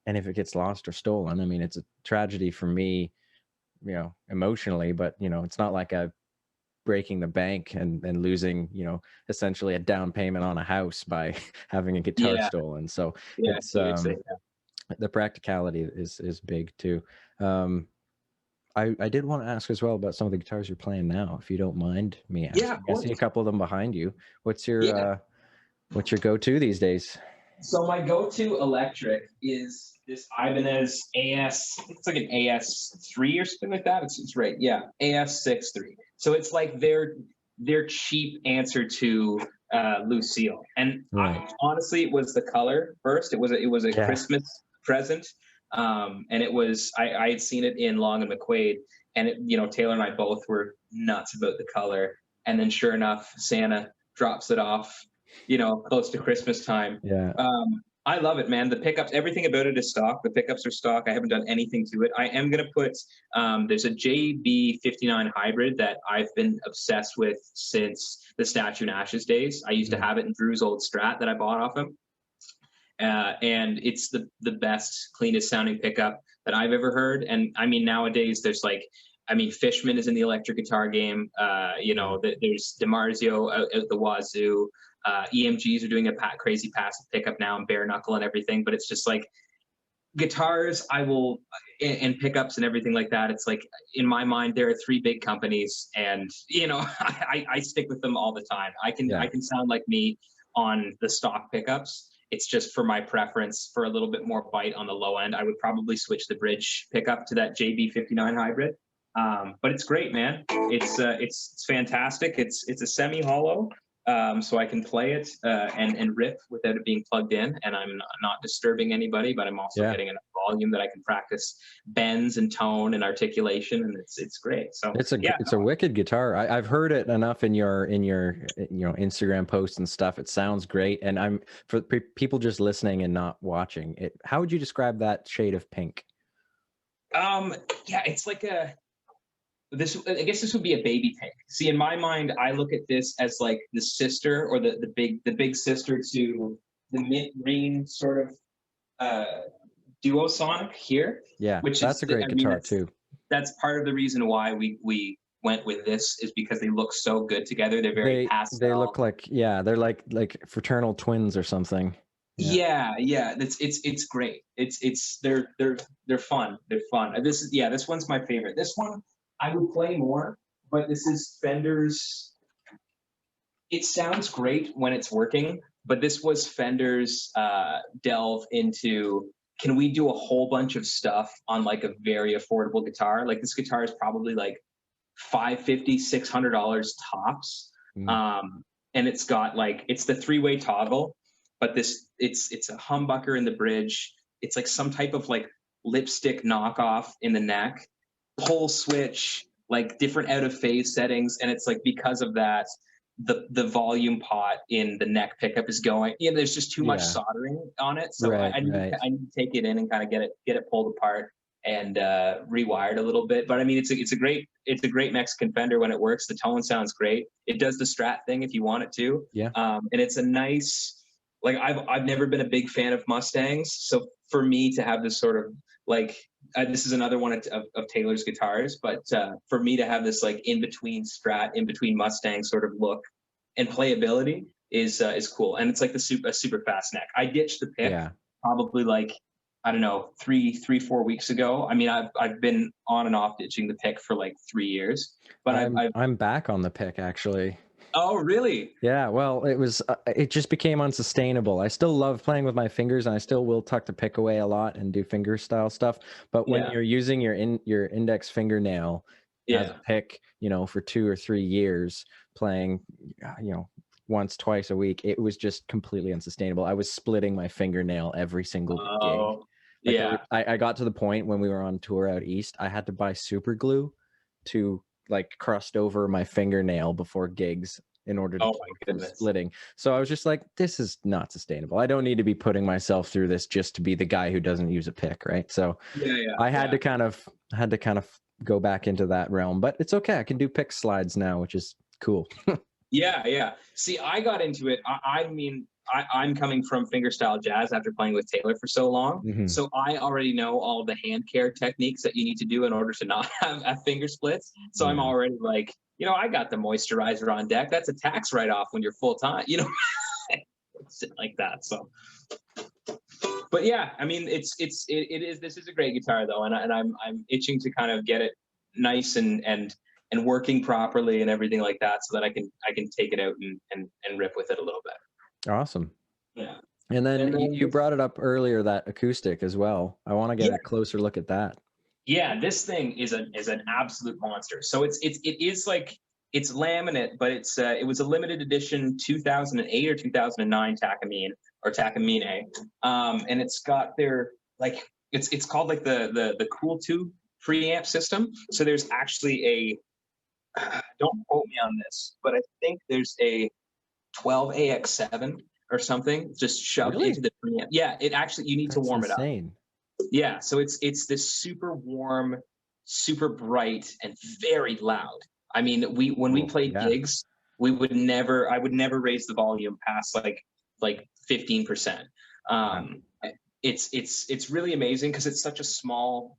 if it gets lost or stolen, I mean, it's a tragedy for me, emotionally, but it's not like I breaking the bank and losing, you know, essentially a down payment on a house by having a guitar Yeah, stolen. So yeah, it's seriously. the practicality is big too. I did want to ask as well about some of the guitars you're playing now, if you don't mind me Yeah, asking. of I course. see a couple of them behind you. Yeah. What's your go-to these days? So my go-to electric is this Ibanez AS. It's like an AS3 or something like that. It's right. Yeah, AS63. So it's like their cheap answer to Lucille. And Right. honestly, it was the color first. It was a Yeah. Christmas present, and it was I had seen it in Long and McQuaid, and Taylor and I both were nuts about the color. And then sure enough, Santa drops it off, close to Christmas time. Yeah. I love it, man. The pickups, everything about it is stock. The pickups are stock. I haven't done anything to it. I am going to put, there's a JB59 hybrid that I've been obsessed with since the Statue and Ashes days. I used to have it in Drew's old Strat that I bought off him. And it's the best, cleanest sounding pickup that I've ever heard. And I mean, nowadays there's Fishman is in the electric guitar game. There's DiMarzio out the wazoo. EMGs are doing a crazy passive pickup now and bare knuckle and everything. But it's just like guitars, and pickups and everything like that. It's like, in my mind, there are three big companies, and I stick with them all the time. I can sound like me on the stock pickups. It's just for my preference for a little bit more bite on the low end. I would probably switch the bridge pickup to that JB59 hybrid. But it's great, man. It's fantastic. It's a semi-hollow, so I can play it and rip without it being plugged in, and I'm not disturbing anybody. But I'm also getting enough volume that I can practice bends and tone and articulation, and it's great. So it's a wicked guitar. I've heard it enough in your Instagram posts and stuff. It sounds great. And for people just listening and not watching it, how would you describe that shade of pink? It's like I guess this would be a baby pink. See, in my mind, I look at this as like the sister, or the big sister to the mint green sort of duo sonic here. Yeah, which that's a great guitar too. That's part of the reason why we went with this, is because they look so good together. They're very pastel. They look like, they're like fraternal twins or something. Yeah. It's great. They're fun. They're fun. This one's my favorite. This one I would play more, but this is Fender's. It sounds great when it's working, but this was Fender's delve into, can we do a whole bunch of stuff on like a very affordable guitar? Like, this guitar is probably like $550, $600 tops. And it's got it's the three-way toggle, but it's a humbucker in the bridge. It's like some type of like lipstick knockoff in the neck, pull switch, like different out of phase settings. And it's like, because of that, the volume pot in the neck pickup is going, there's just too much soldering on it. So I need to take it in and kind of get it pulled apart and rewired a little bit. But I mean, it's a great Mexican Fender when it works. The tone sounds great. It does the Strat thing if you want it to. And it's a nice, like, I've never been a big fan of Mustangs. So for me to have this sort of this is another one of Taylor's guitars, but for me to have this like in between Strat, in between Mustang sort of look and playability is cool. And it's like a super fast neck. I ditched the pick probably I don't know, 4 weeks ago. I mean, I've been on and off ditching the pick for like 3 years, but I'm back on the pick actually. Oh, really? Yeah, well, it just became unsustainable. I still love playing with my fingers, and I still will tuck the pick away a lot and do finger style stuff. But when you're using your index fingernail as a pick, for 2 or 3 years, playing, once, twice a week, it was just completely unsustainable. I was splitting my fingernail every single gig. I got to the point when we were on tour out east, I had to buy super glue to crust over my fingernail before gigs in order to keep from splitting. So I was just like, this is not sustainable. I don't need to be putting myself through this just to be the guy who doesn't use a pick, right? So I had to kind of go back into that realm, but it's okay. I can do pick slides now, which is cool. Yeah. See, I got into it. I'm coming from fingerstyle jazz after playing with Taylor for so long. So I already know all the hand care techniques that you need to do in order to not have finger splits. So I'm already I got the moisturizer on deck. That's a tax write-off when you're full time, shit like that. So, but yeah, I mean, this is a great guitar though, and I'm itching to kind of get it nice and working properly and everything like that, so that I can take it out and rip with it a little bit. Awesome. Yeah. And then you brought it up earlier, that acoustic as well. I want to get Yeah. a closer look at that. Yeah, this thing is an absolute monster. So it is like, it's laminate, but it was a limited edition 2008 or 2009 Takamine, and it's got their, like, it's called like the Cool Tube preamp system. So there's actually a, don't quote me on this, but I think there's a 12AX7 or something just shoved into the preamp. Yeah, it actually, you need to warm it up. Yeah, so it's this super warm, super bright, and very loud. I mean, when we played gigs, I would never raise the volume past like 15%. It's really amazing because it's such a small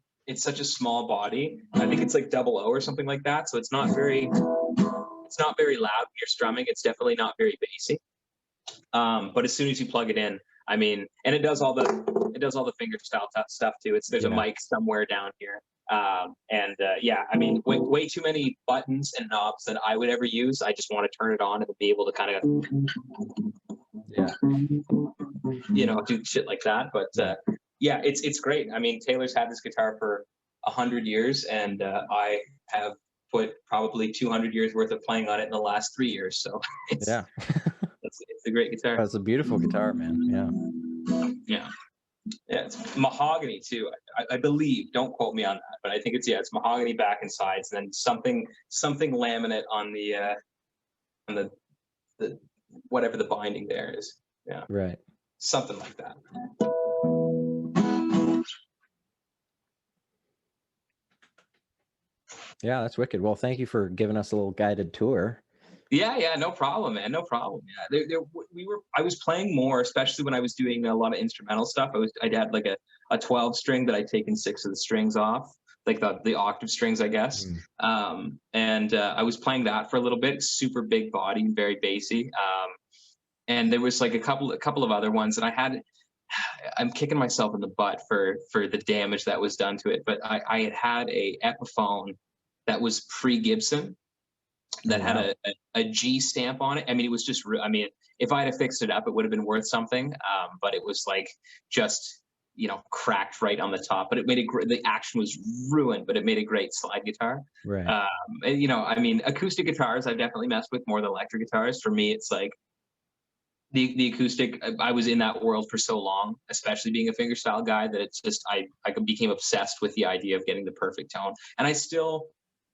body. I think it's like double O or something like that. So it's not very loud when you're strumming. It's definitely not very bassy. But as soon as you plug it in, I mean, and it does all the fingerstyle stuff too. There's a mic somewhere down here. Yeah, I mean, way too many buttons and knobs that I would ever use. I just want to turn it on and be able to kind of, do shit like that. But yeah, it's great. I mean, Taylor's had this guitar for 100 years, and I have put probably 200 years worth of playing on it in the last 3 years. So it's a great guitar. That's a beautiful guitar, man. Yeah, it's mahogany too, I believe. Don't quote me on that, but I think it's mahogany back and sides, and then something laminate on the whatever the binding there is. Yeah, right, something like that. Yeah, that's wicked. Well, thank you for giving us a little guided tour. Yeah, no problem, man. No problem. Yeah, I was playing more, especially when I was doing a lot of instrumental stuff. I had like a 12 string that I'd taken 6 of the strings off, like the octave strings, I guess. And I was playing that for a little bit. Super big body, very bassy. And there was like a couple of other ones, and I'm kicking myself in the butt for the damage that was done to it. But I had a Epiphone that was pre-Gibson, that had a G stamp on it. I mean, it was just, I mean, if I had fixed it up, it would have been worth something. But it was like just, cracked right on the top. But it made the action was ruined, but it made a great slide guitar. Right. And, I mean, acoustic guitars I've definitely messed with more than electric guitars. For me, it's like the acoustic. I was in that world for so long, especially being a fingerstyle guy, that it's just I became obsessed with the idea of getting the perfect tone. And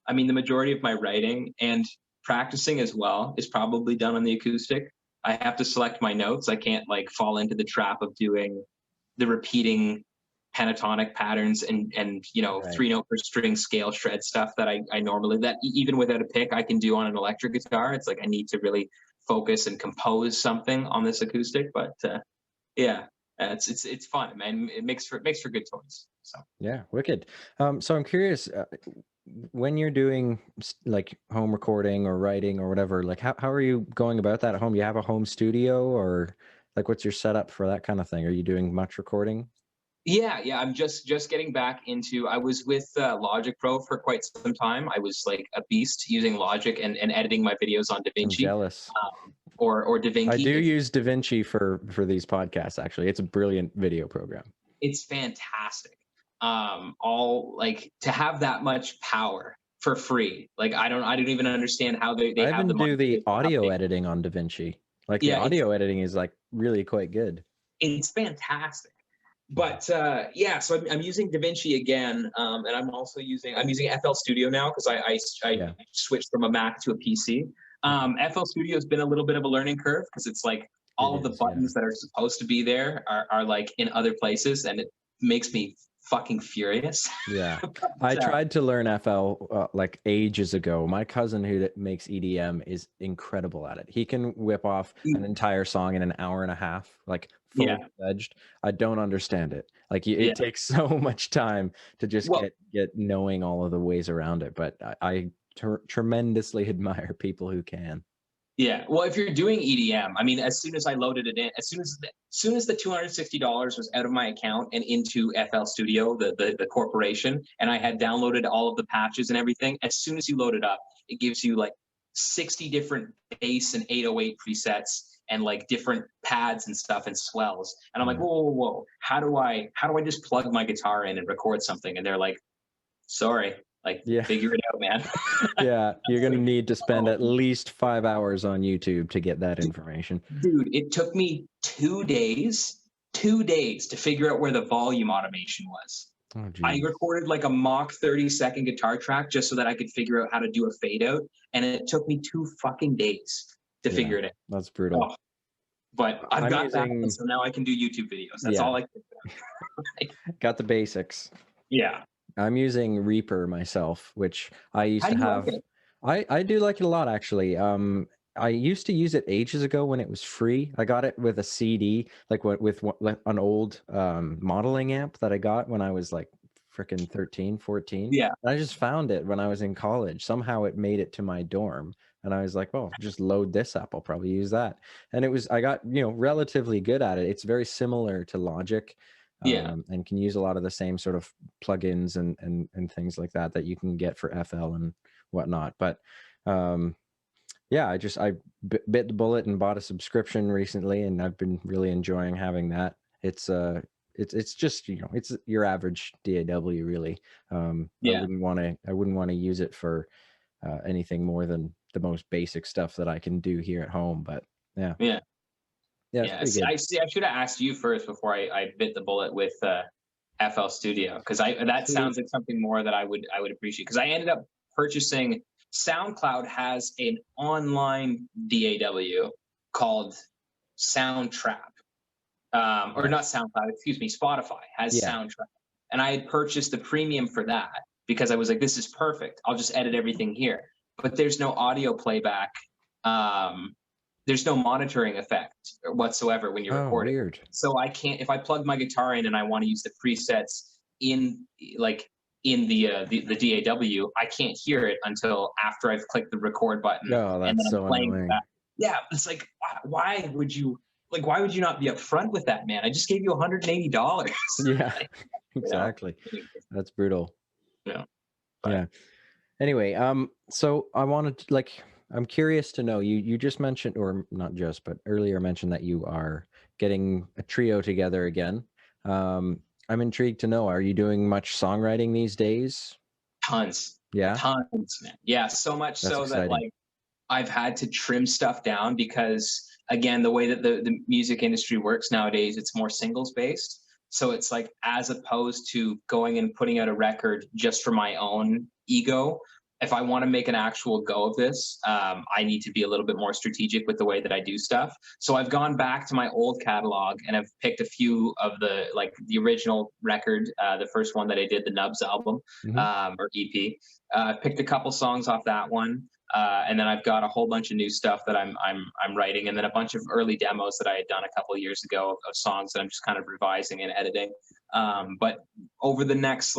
I mean, the majority of my writing and practicing as well is probably done on the acoustic. I have to select my notes. I can't like fall into the trap of doing the repeating pentatonic patterns and 3-note per string scale shred stuff that I normally, that even without a pick, I can do on an electric guitar. It's like I need to really focus and compose something on this acoustic. But yeah, it's fun, man. It makes for good tones. So yeah, wicked. So I'm curious, when you're doing like home recording or writing or whatever, like how are you going about that at home? Do you have a home studio, or like what's your setup for that kind of thing? Are you doing much recording? Yeah, I'm just getting back into. I was with Logic Pro for quite some time. I was like a beast using Logic and editing my videos on DaVinci. I'm jealous. Or DaVinci. I do use DaVinci for these podcasts. Actually, it's a brilliant video program. It's fantastic. All like to have that much power for free. Like I don't even understand how they I have even do the audio editing on DaVinci. Like the audio editing is like really quite good. It's fantastic. But so I'm using DaVinci again, and I'm using FL Studio now because I switched from a Mac to a PC. FL Studio has been a little bit of a learning curve because it's like all of the buttons that are supposed to be there are like in other places, and it makes me fucking furious. Yeah. I tried to learn FL like ages ago. My cousin who makes EDM is incredible at it. He can whip off an entire song in an hour and a half, like fully fledged. I don't understand it. Like takes so much time to just get knowing all of the ways around it. But I tremendously admire people who can. Yeah. Well, if you're doing EDM, I mean, as soon as I loaded it in, as soon as the $260 was out of my account and into FL Studio, the corporation, and I had downloaded all of the patches and everything, as soon as you load it up, it gives you like 60 different bass and 808 presets and like different pads and stuff and swells. And I'm like, whoa, whoa, whoa. How do I just plug my guitar in and record something? And they're like, sorry, like figure it out, man. Yeah, you're gonna need to spend at least 5 hours on YouTube to get that information. Dude, it took me 2 days to figure out where the volume automation was. Oh, I geez. recorded like a mock 30-second guitar track just so that I could figure out how to do a fade out, and it took me 2 fucking days to figure it out. That's brutal. Oh, but I've I'm got that, using- so now I can do YouTube videos. That's all I can do. Got the basics. Yeah. I'm using Reaper myself, which I used How to do you have. like it? I do like it a lot, actually. I used to use it ages ago when it was free. I got it with a CD, like like an old modeling amp that I got when I was like freaking 13, 14. Yeah. And I just found it when I was in college. Somehow it made it to my dorm. And I was like, well, just load this up. I'll probably use that. And I got, relatively good at it. It's very similar to Logic. And can use a lot of the same sort of plugins and things like that you can get for FL and whatnot. But I bit the bullet and bought a subscription recently, and I've been really enjoying having that. It's just it's your average DAW really. I wouldn't want to use it for anything more than the most basic stuff that I can do here at home. But yeah. I should have asked you first before I bit the bullet with FL Studio, because that sounds like something more that I would appreciate, because I ended up purchasing. SoundCloud has an online DAW called Soundtrap, or not SoundCloud, excuse me, Spotify has Soundtrap, and I had purchased the premium for that because I was like, this is perfect. I'll just edit everything here, but there's no audio playback. There's no monitoring effect whatsoever when you're recording. Weird. So I can't, if I plug my guitar in and I want to use the presets in the DAW, I can't hear it until after I've clicked the record button. Oh, that's and then so annoying. Yeah, it's like, why would you not be upfront with that, man? I just gave you $180. Yeah, exactly. That's brutal. Yeah. Anyway, so I wanted to, I'm curious to know, you just mentioned, or not just, but earlier mentioned that you are getting a trio together again. I'm intrigued to know, are you doing much songwriting these days? Tons. Yeah. Tons, man. Yeah, so much That's so exciting. that I've had to trim stuff down because, again, the way that the music industry works nowadays, it's more singles based. So it's like, as opposed to going and putting out a record just for my own ego, if I want to make an actual go of this, I need to be a little bit more strategic with the way that I do stuff. So I've gone back to my old catalog and I've picked a few of the original record, the first one that I did, the Nubs album, or EP. Picked a couple songs off that one. And then I've got a whole bunch of new stuff that I'm writing, and then a bunch of early demos that I had done a couple of years ago of songs that I'm just kind of revising and editing. But over the next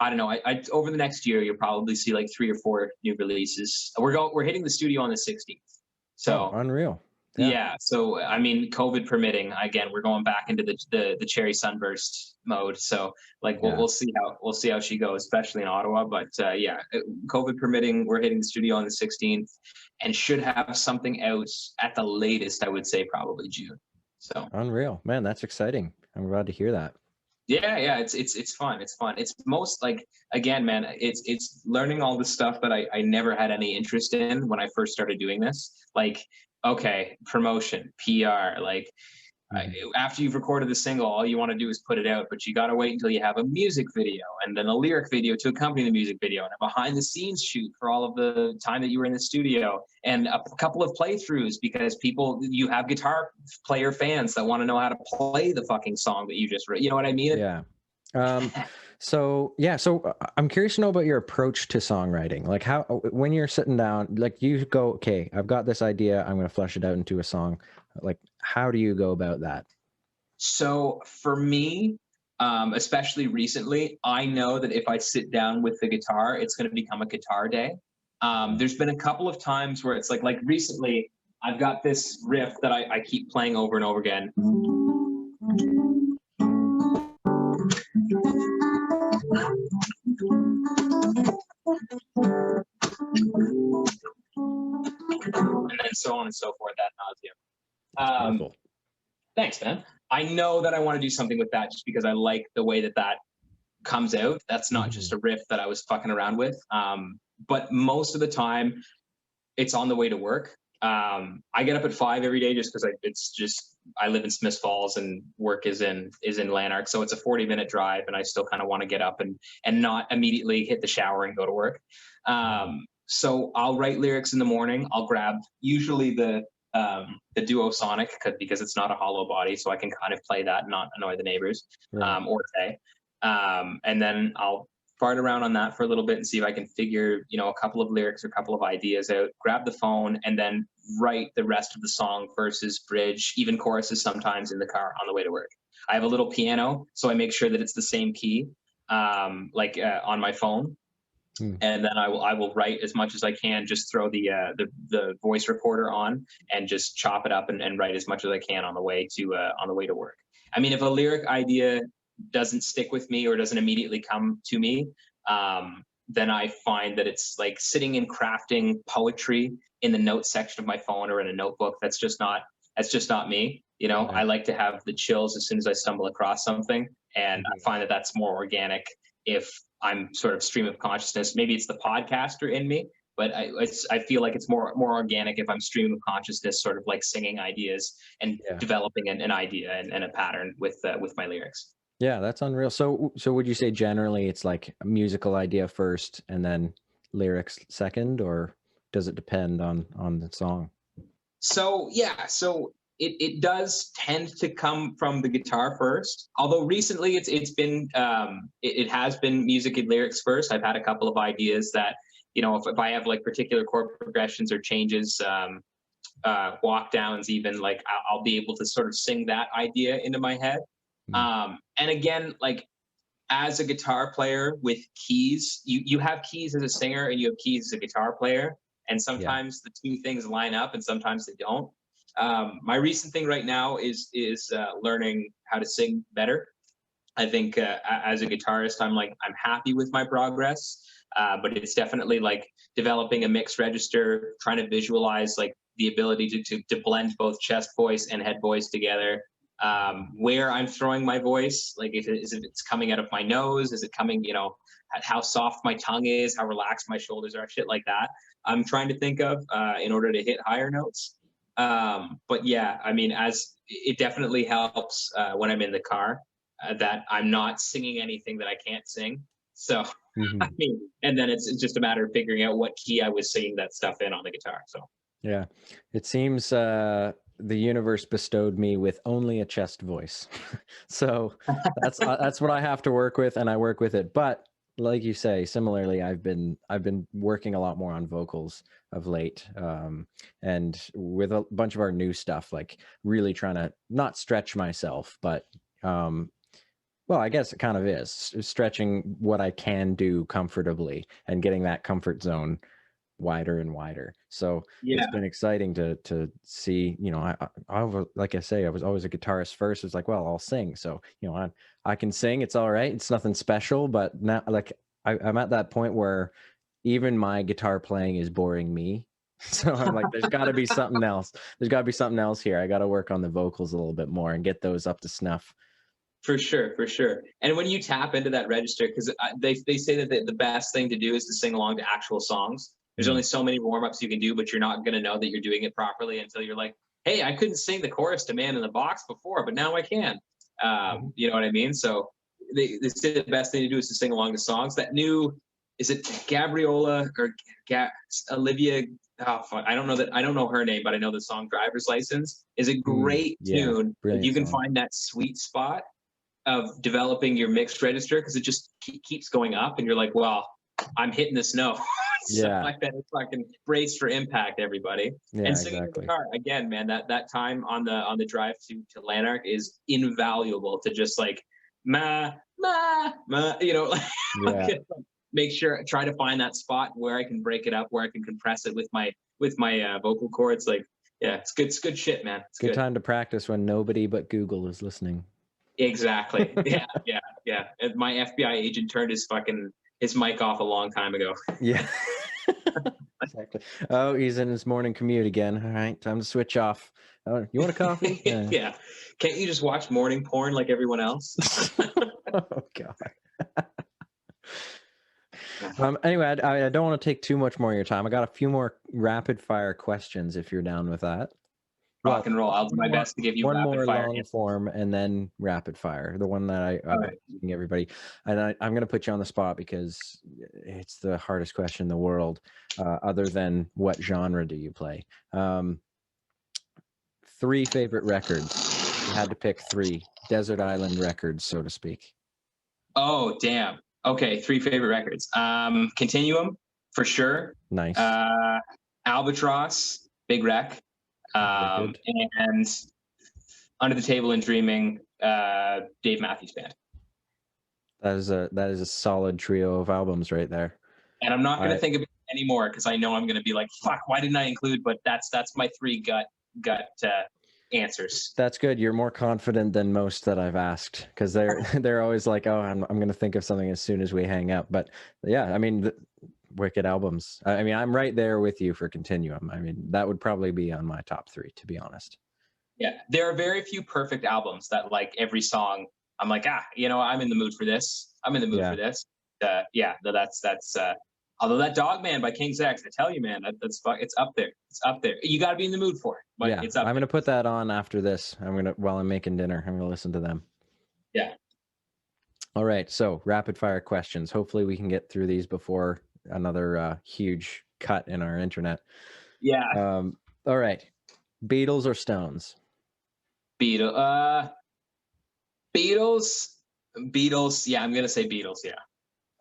I don't know, over the next year you'll probably see 3 or 4 new releases. We're hitting the studio on the 16th. So unreal. Yeah. So I mean, COVID permitting, again, we're going back into the cherry sunburst mode. So we'll see how she goes, especially in Ottawa. But COVID permitting, we're hitting the studio on the 16th, and should have something out at the latest, I would say probably June. So unreal, man. That's exciting. I'm glad to hear that. Yeah, it's fun. It's fun. It's most again, man, it's learning all the stuff that I never had any interest in when I first started doing this. Okay, promotion, PR, after you've recorded the single, all you want to do is put it out, but you got to wait until you have a music video and then a lyric video to accompany the music video and a behind the scenes shoot for all of the time that you were in the studio, and a couple of playthroughs, because you have guitar player fans that want to know how to play the fucking song that you just wrote. You know what I mean? Yeah. So I'm curious to know about your approach to songwriting. How, when you're sitting down, you go, okay, I've got this idea, I'm going to flesh it out into a song. How do you go about that? So for me, especially recently, I know that if I sit down with the guitar, it's going to become a guitar day. There's been a couple of times where it's like recently, I've got this riff that I keep playing over and over again. And then so on and so forth ad nauseum. Thanks, man. I know that I want to do something with that just because I like the way that that comes out. That's not just a riff that I was fucking around with. But most of the time, it's on the way to work. I get up at 5 every day just because I live in Smiths Falls and work is in Lanark, so it's a 40-minute drive, and I still kind of want to get up and not immediately hit the shower and go to work. So I'll write lyrics in the morning. I'll grab usually the Duo Sonic because it's not a hollow body, so I can kind of play that and not annoy the neighbors, or Tay. And then I'll fart around on that for a little bit and see if I can figure, a couple of lyrics or a couple of ideas out, grab the phone, and then write the rest of the song, verses, bridge, even choruses sometimes in the car on the way to work. I have a little piano, so I make sure that it's the same key, on my phone. And then I will write as much as I can, just throw the voice recorder on and just chop it up and write as much as I can on the way to work. I mean, if a lyric idea doesn't stick with me or doesn't immediately come to me, then I find that it's like sitting and crafting poetry in the notes section of my phone or in a notebook. That's just not me. I like to have the chills as soon as I stumble across something, and I find that that's more organic if I'm sort of stream of consciousness. Maybe it's the podcaster in me, but I feel like it's more organic if I'm stream of consciousness, sort of like singing ideas and developing an idea and a pattern with my lyrics. Yeah, that's unreal. So would you say generally it's like a musical idea first and then lyrics second, or does it depend on the song? So it does tend to come from the guitar first. Although recently it has been music and lyrics first. I've had a couple of ideas that, if I have like particular chord progressions or changes, walk downs, even, like I'll be able to sort of sing that idea into my head. And again, like as a guitar player with keys, you have keys as a singer and you have keys as a guitar player. And sometimes the two things line up and sometimes they don't. My recent thing right now is learning how to sing better. I think as a guitarist, I'm happy with my progress, but it's definitely like developing a mixed register, trying to visualize like the ability to blend both chest voice and head voice together. Where I'm throwing my voice, like if it's coming out of my nose, is it coming, how soft my tongue is, how relaxed my shoulders are, shit like that. I'm trying to think of in order to hit higher notes. But yeah, I mean, as it definitely helps when I'm in the car that I'm not singing anything that I can't sing. So I mean, and then it's just a matter of figuring out what key I was singing that stuff in on the guitar. So yeah, it seems the universe bestowed me with only a chest voice. So that's what I have to work with, and I work with it. But like you say, similarly, I've been working a lot more on vocals of late, and with a bunch of our new stuff, like really trying to not stretch myself, but well, I guess it kind of is stretching what I can do comfortably and getting that comfort zone wider and wider. So it's been exciting to see, I like I say, I was always a guitarist first. It's like, well, I'll sing. So, I can sing. It's all right. It's nothing special, but now like I'm at that point where even my guitar playing is boring me. So I'm like, there's got to be something else. There's got to be something else here. I got to work on the vocals a little bit more and get those up to snuff. For sure. And when you tap into that register, because they say that the best thing to do is to sing along to actual songs. There's only so many warm-ups you can do, but you're not going to know that you're doing it properly until you're like, hey, I couldn't sing the chorus to Man in the Box before, but now I can. You know what I mean? So they say the best thing to do is to sing along to songs. That new, is it Gabriola or Olivia? Oh, fuck. I don't know her name, but I know the song Driver's License is a great tune. You can find that sweet spot of developing your mixed register, because it just keeps going up and you're like, well, I'm hitting this note. So I better fucking brace for impact, everybody. And singing in the car again, man, that time on the drive to Lanark is invaluable to just like you know, Yeah. make sure, try to find that spot where I can break it up, where I can compress it with my vocal cords. Like, yeah, it's good shit, man. It's Good good. time to practice when nobody but Google is listening. Exactly. Yeah. And my FBI agent turned his mic off a long time ago. Yeah. Exactly. Oh, he's in his morning commute again. All right, time to switch off. Oh, you want a coffee? Yeah. Can't you just watch morning porn like everyone else? Oh God. Anyway, I don't want to take too much more of your time. I got a few more rapid fire questions if you're down with that. Rock and roll. I'll do my best to give you one rapid more fire. long form and then rapid fire. The one that I'm asking everybody. And I'm going to put you on the spot because it's the hardest question in the world, other than what genre do you play? 3 favorite records. You had to pick 3 desert island records, so to speak. Oh, damn. Okay, 3 favorite records. Continuum, for sure. Nice. Albatross, Big Wreck. And Under the Table and Dreaming, Dave Matthews Band. That is a solid trio of albums right there. And I'm not going to think of it anymore because I know I'm going to be like, fuck, why didn't I include? But that's my 3 gut answers. That's good. You're more confident than most that I've asked, because they're always like, oh, I'm going to think of something as soon as we hang up. But yeah, I mean, wicked albums. I mean, I'm right there with you for Continuum. I mean, that would probably be on my top 3, to be honest. Yeah, there are very few perfect albums that, like, every song I'm like, I'm in the mood for this. I'm in the mood for this. That's although that Dog Man by King's X, I tell you, man, it's up there. It's up there. You got to be in the mood for it. But yeah, it's up I'm there. gonna put that on after this. While I'm making dinner, I'm gonna listen to them. Yeah. All right. So rapid fire questions. Hopefully we can get through these before another huge cut in our internet. Yeah. All right. Beatles or Stones? Beatles. Yeah, I'm gonna say Beatles. Yeah.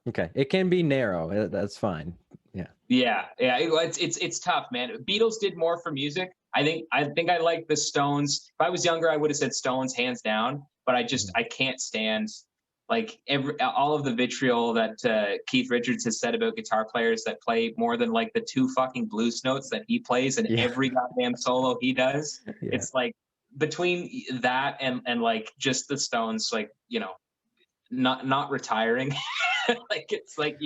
Okay, it can be narrow. That's fine. Yeah. Yeah. It's tough, man. Beatles did more for music. I think I like the Stones. If I was younger, I would have said Stones hands down. But I can't stand, like, all of the vitriol that Keith Richards has said about guitar players that play more than like the 2 fucking blues notes that he plays in every goddamn solo he does. Yeah. It's like, between that and like just the Stones, like, not retiring. Like, it's like,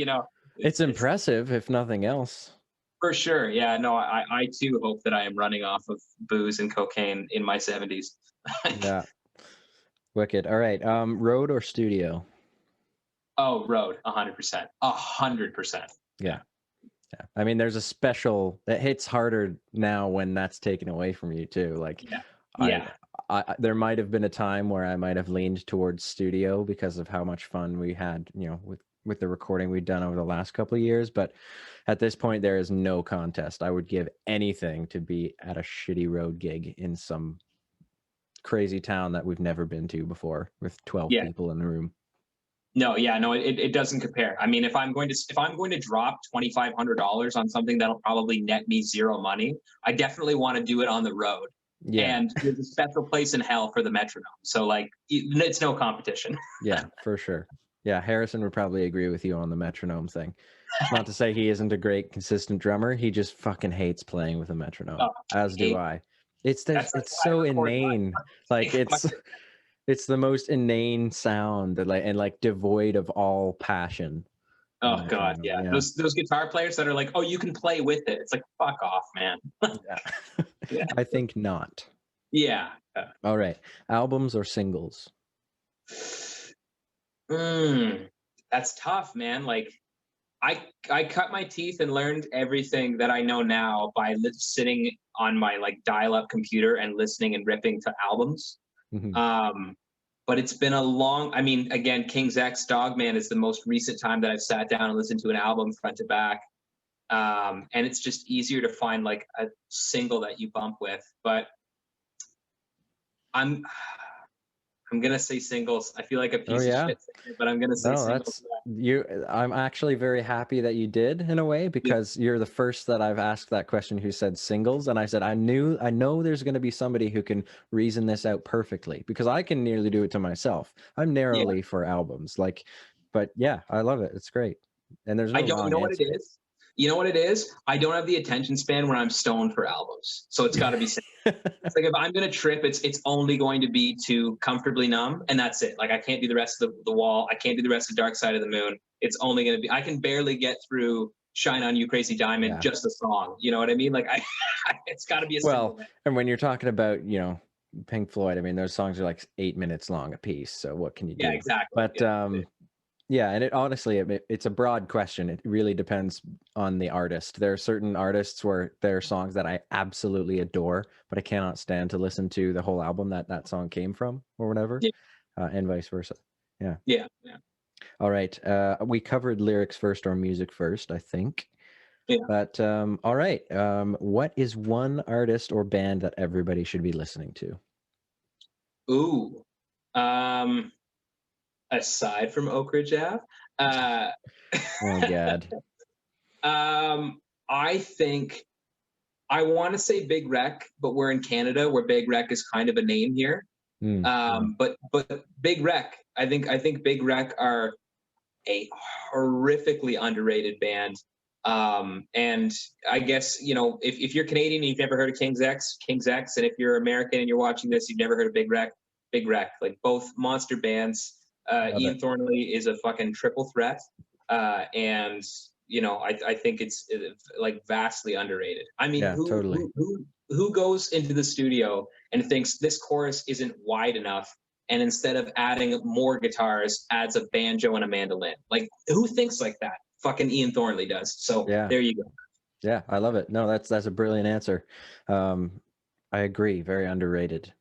it's impressive if nothing else. For sure. Yeah, no, I too hope that I am running off of booze and cocaine in my 70s. Yeah. Wicked. All right. Road or studio? Oh, road. 100%. 100%. Yeah. Yeah. I mean, there's a special that hits harder now when that's taken away from you too. Like, I there might have been a time where I might have leaned towards studio because of how much fun we had, with the recording we'd done over the last couple of years. But at this point, there is no contest. I would give anything to be at a shitty road gig in some crazy town that we've never been to before with 12 people in the room. No, it doesn't compare. I mean, if I'm going to drop $2,500 on something that'll probably net me 0 money, I definitely want to do it on the road. Yeah. And there's a special place in hell for the metronome. So, like, it's no competition. Yeah, for sure. Yeah, Harrison would probably agree with you on the metronome thing. Not to say he isn't a great, consistent drummer. He just fucking hates playing with a metronome, as do I. It's so inane. Like, it's the most inane sound that, like, devoid of all passion. Oh God, yeah. Those guitar players that are like, oh, you can play with it. It's like, fuck off, man. Yeah. I think not. Yeah. All right. Albums or singles? That's tough, man. Like, I cut my teeth and learned everything that I know now by sitting on my, like, dial-up computer and listening and ripping to albums. Mm-hmm. But it's been again, King's X, Dog Man is the most recent time that I've sat down and listened to an album front to back. And it's just easier to find, like, a single that you bump with. But I'm I'm gonna say singles. I feel like a Oh piece of yeah. shit singer, but I'm gonna say No, singles. that's you. I'm actually very happy that you did in a way, Yeah, because you're the first that I've asked that question who said singles. And I said, I know there's going to be somebody who can reason this out perfectly, because I can nearly do it to myself. I'm yeah. narrowly for albums. Like, but yeah, I love it. It's great. And there's I no don't. You wrong know what it answer. is? You know what it is? I don't have the attention span when I'm stoned for albums, so it's got to be singles. It's like if I'm gonna trip, it's only going to be to Comfortably Numb, and that's it. Like I can't do the rest of the Wall. I can't do the rest of Dark Side of the Moon. It's only gonna be. I can barely get through Shine on You, Crazy Diamond, Yeah. just a song. You know what I mean? Like I, it's got to be a single. Well, and when you're talking about, Pink Floyd, I mean, those songs are like 8 minutes long a piece. So what can you Yeah, do? exactly. But Yeah. yeah, and it honestly, it's a broad question. It really depends on the artist. There are certain artists where there are songs that I absolutely adore, but I cannot stand to listen to the whole album that song came from, or whatever, Yeah. and vice versa. Yeah. Yeah. Yeah. All right. We covered lyrics first or music first, I think. Yeah. But all right. What is one artist or band that everybody should be listening to? Ooh. Um. Aside from Oakridge Ave, uh, Oh, God. I think I want to say Big Rec, but we're in Canada where Big Rec is kind of a name here. Mm, yeah. But Big Rec, I think Big Rec are a horrifically underrated band. And I guess if you're Canadian and you've never heard of King's X, and if you're American and you're watching this, you've never heard of Big Rec, like both monster bands. Love it. Ian Thornley is a fucking triple threat, and I think it's like vastly underrated. I mean, Yeah, totally. who goes into the studio and thinks this chorus isn't wide enough, and instead of adding more guitars, adds a banjo and a mandolin? Like, who thinks like that? Fucking Ian Thornley does. So Yeah. there you go. Yeah, I love it. No, that's a brilliant answer. I agree. Very underrated.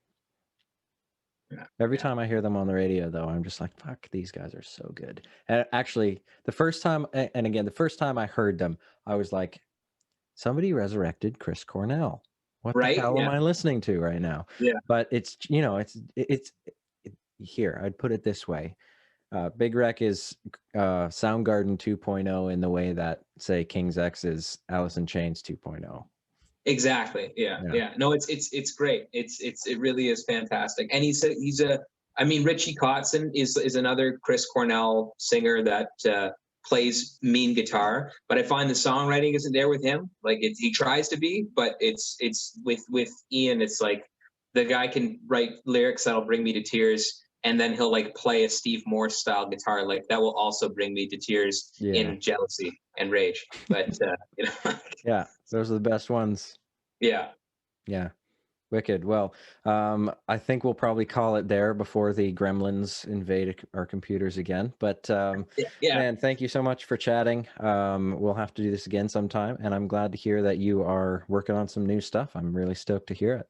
Yeah. Every Yeah. time I hear them on the radio, though, I'm just like, fuck, these guys are so good. And actually, the first time I heard them, I was like, somebody resurrected Chris Cornell. What the Right? hell am Yeah. I listening to right now? Yeah. But here, I'd put it this way. Big Rec is Soundgarden 2.0 in the way that, say, King's X is Alice in Chains 2.0. Exactly. Yeah. Yeah. Yeah. No, it's great. It really is fantastic. And I mean, Richie Kotzen is another Chris Cornell singer that plays mean guitar, but I find the songwriting isn't there with him. Like he tries to be, but it's with Ian, it's like the guy can write lyrics that'll bring me to tears, and then he'll like play a Steve Morse style guitar, like that will also bring me to tears Yeah. in jealousy and rage. But Yeah, those are the best ones. yeah. Yeah. Wicked. Well, I think we'll probably call it there before the gremlins invade our computers again. But Yeah. man, thank you so much for chatting. We'll have to do this again sometime, and I'm glad to hear that you are working on some new stuff. I'm really stoked to hear it.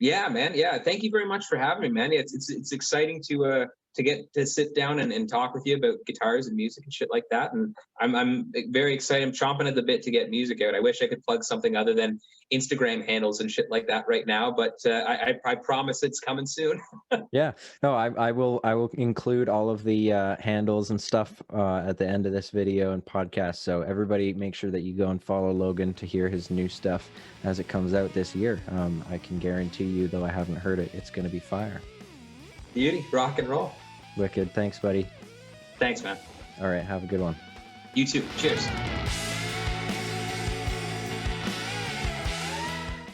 Yeah, man. Yeah, thank you very much for having me, man. It's exciting to get to sit down and talk with you about guitars and music and shit like that. And I'm very excited. I'm chomping at the bit to get music out. I wish I could plug something other than Instagram handles and shit like that right now, but I promise it's coming soon. Yeah, no, I will include all of the handles and stuff at the end of this video and podcast. So everybody, make sure that you go and follow Logan to hear his new stuff as it comes out this year. I can guarantee you, though I haven't heard it, it's going to be fire. Beauty, rock and roll. Wicked. Thanks, buddy. Thanks, man. All right, have a good one. You too. Cheers.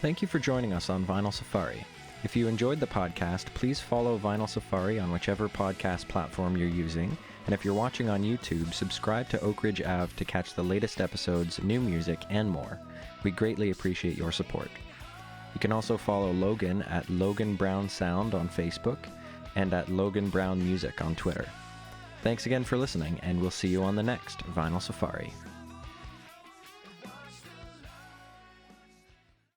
Thank you for joining us on Vinyl Safari. If you enjoyed the podcast, please follow Vinyl Safari on whichever podcast platform you're using. And if you're watching on YouTube, subscribe to Oakridge Ave to catch the latest episodes, new music, and more. We greatly appreciate your support. You can also follow Logan at Logan Brown Sound on Facebook and at Logan Brown Music on Twitter. Thanks again for listening, and we'll see you on the next Vinyl Safari.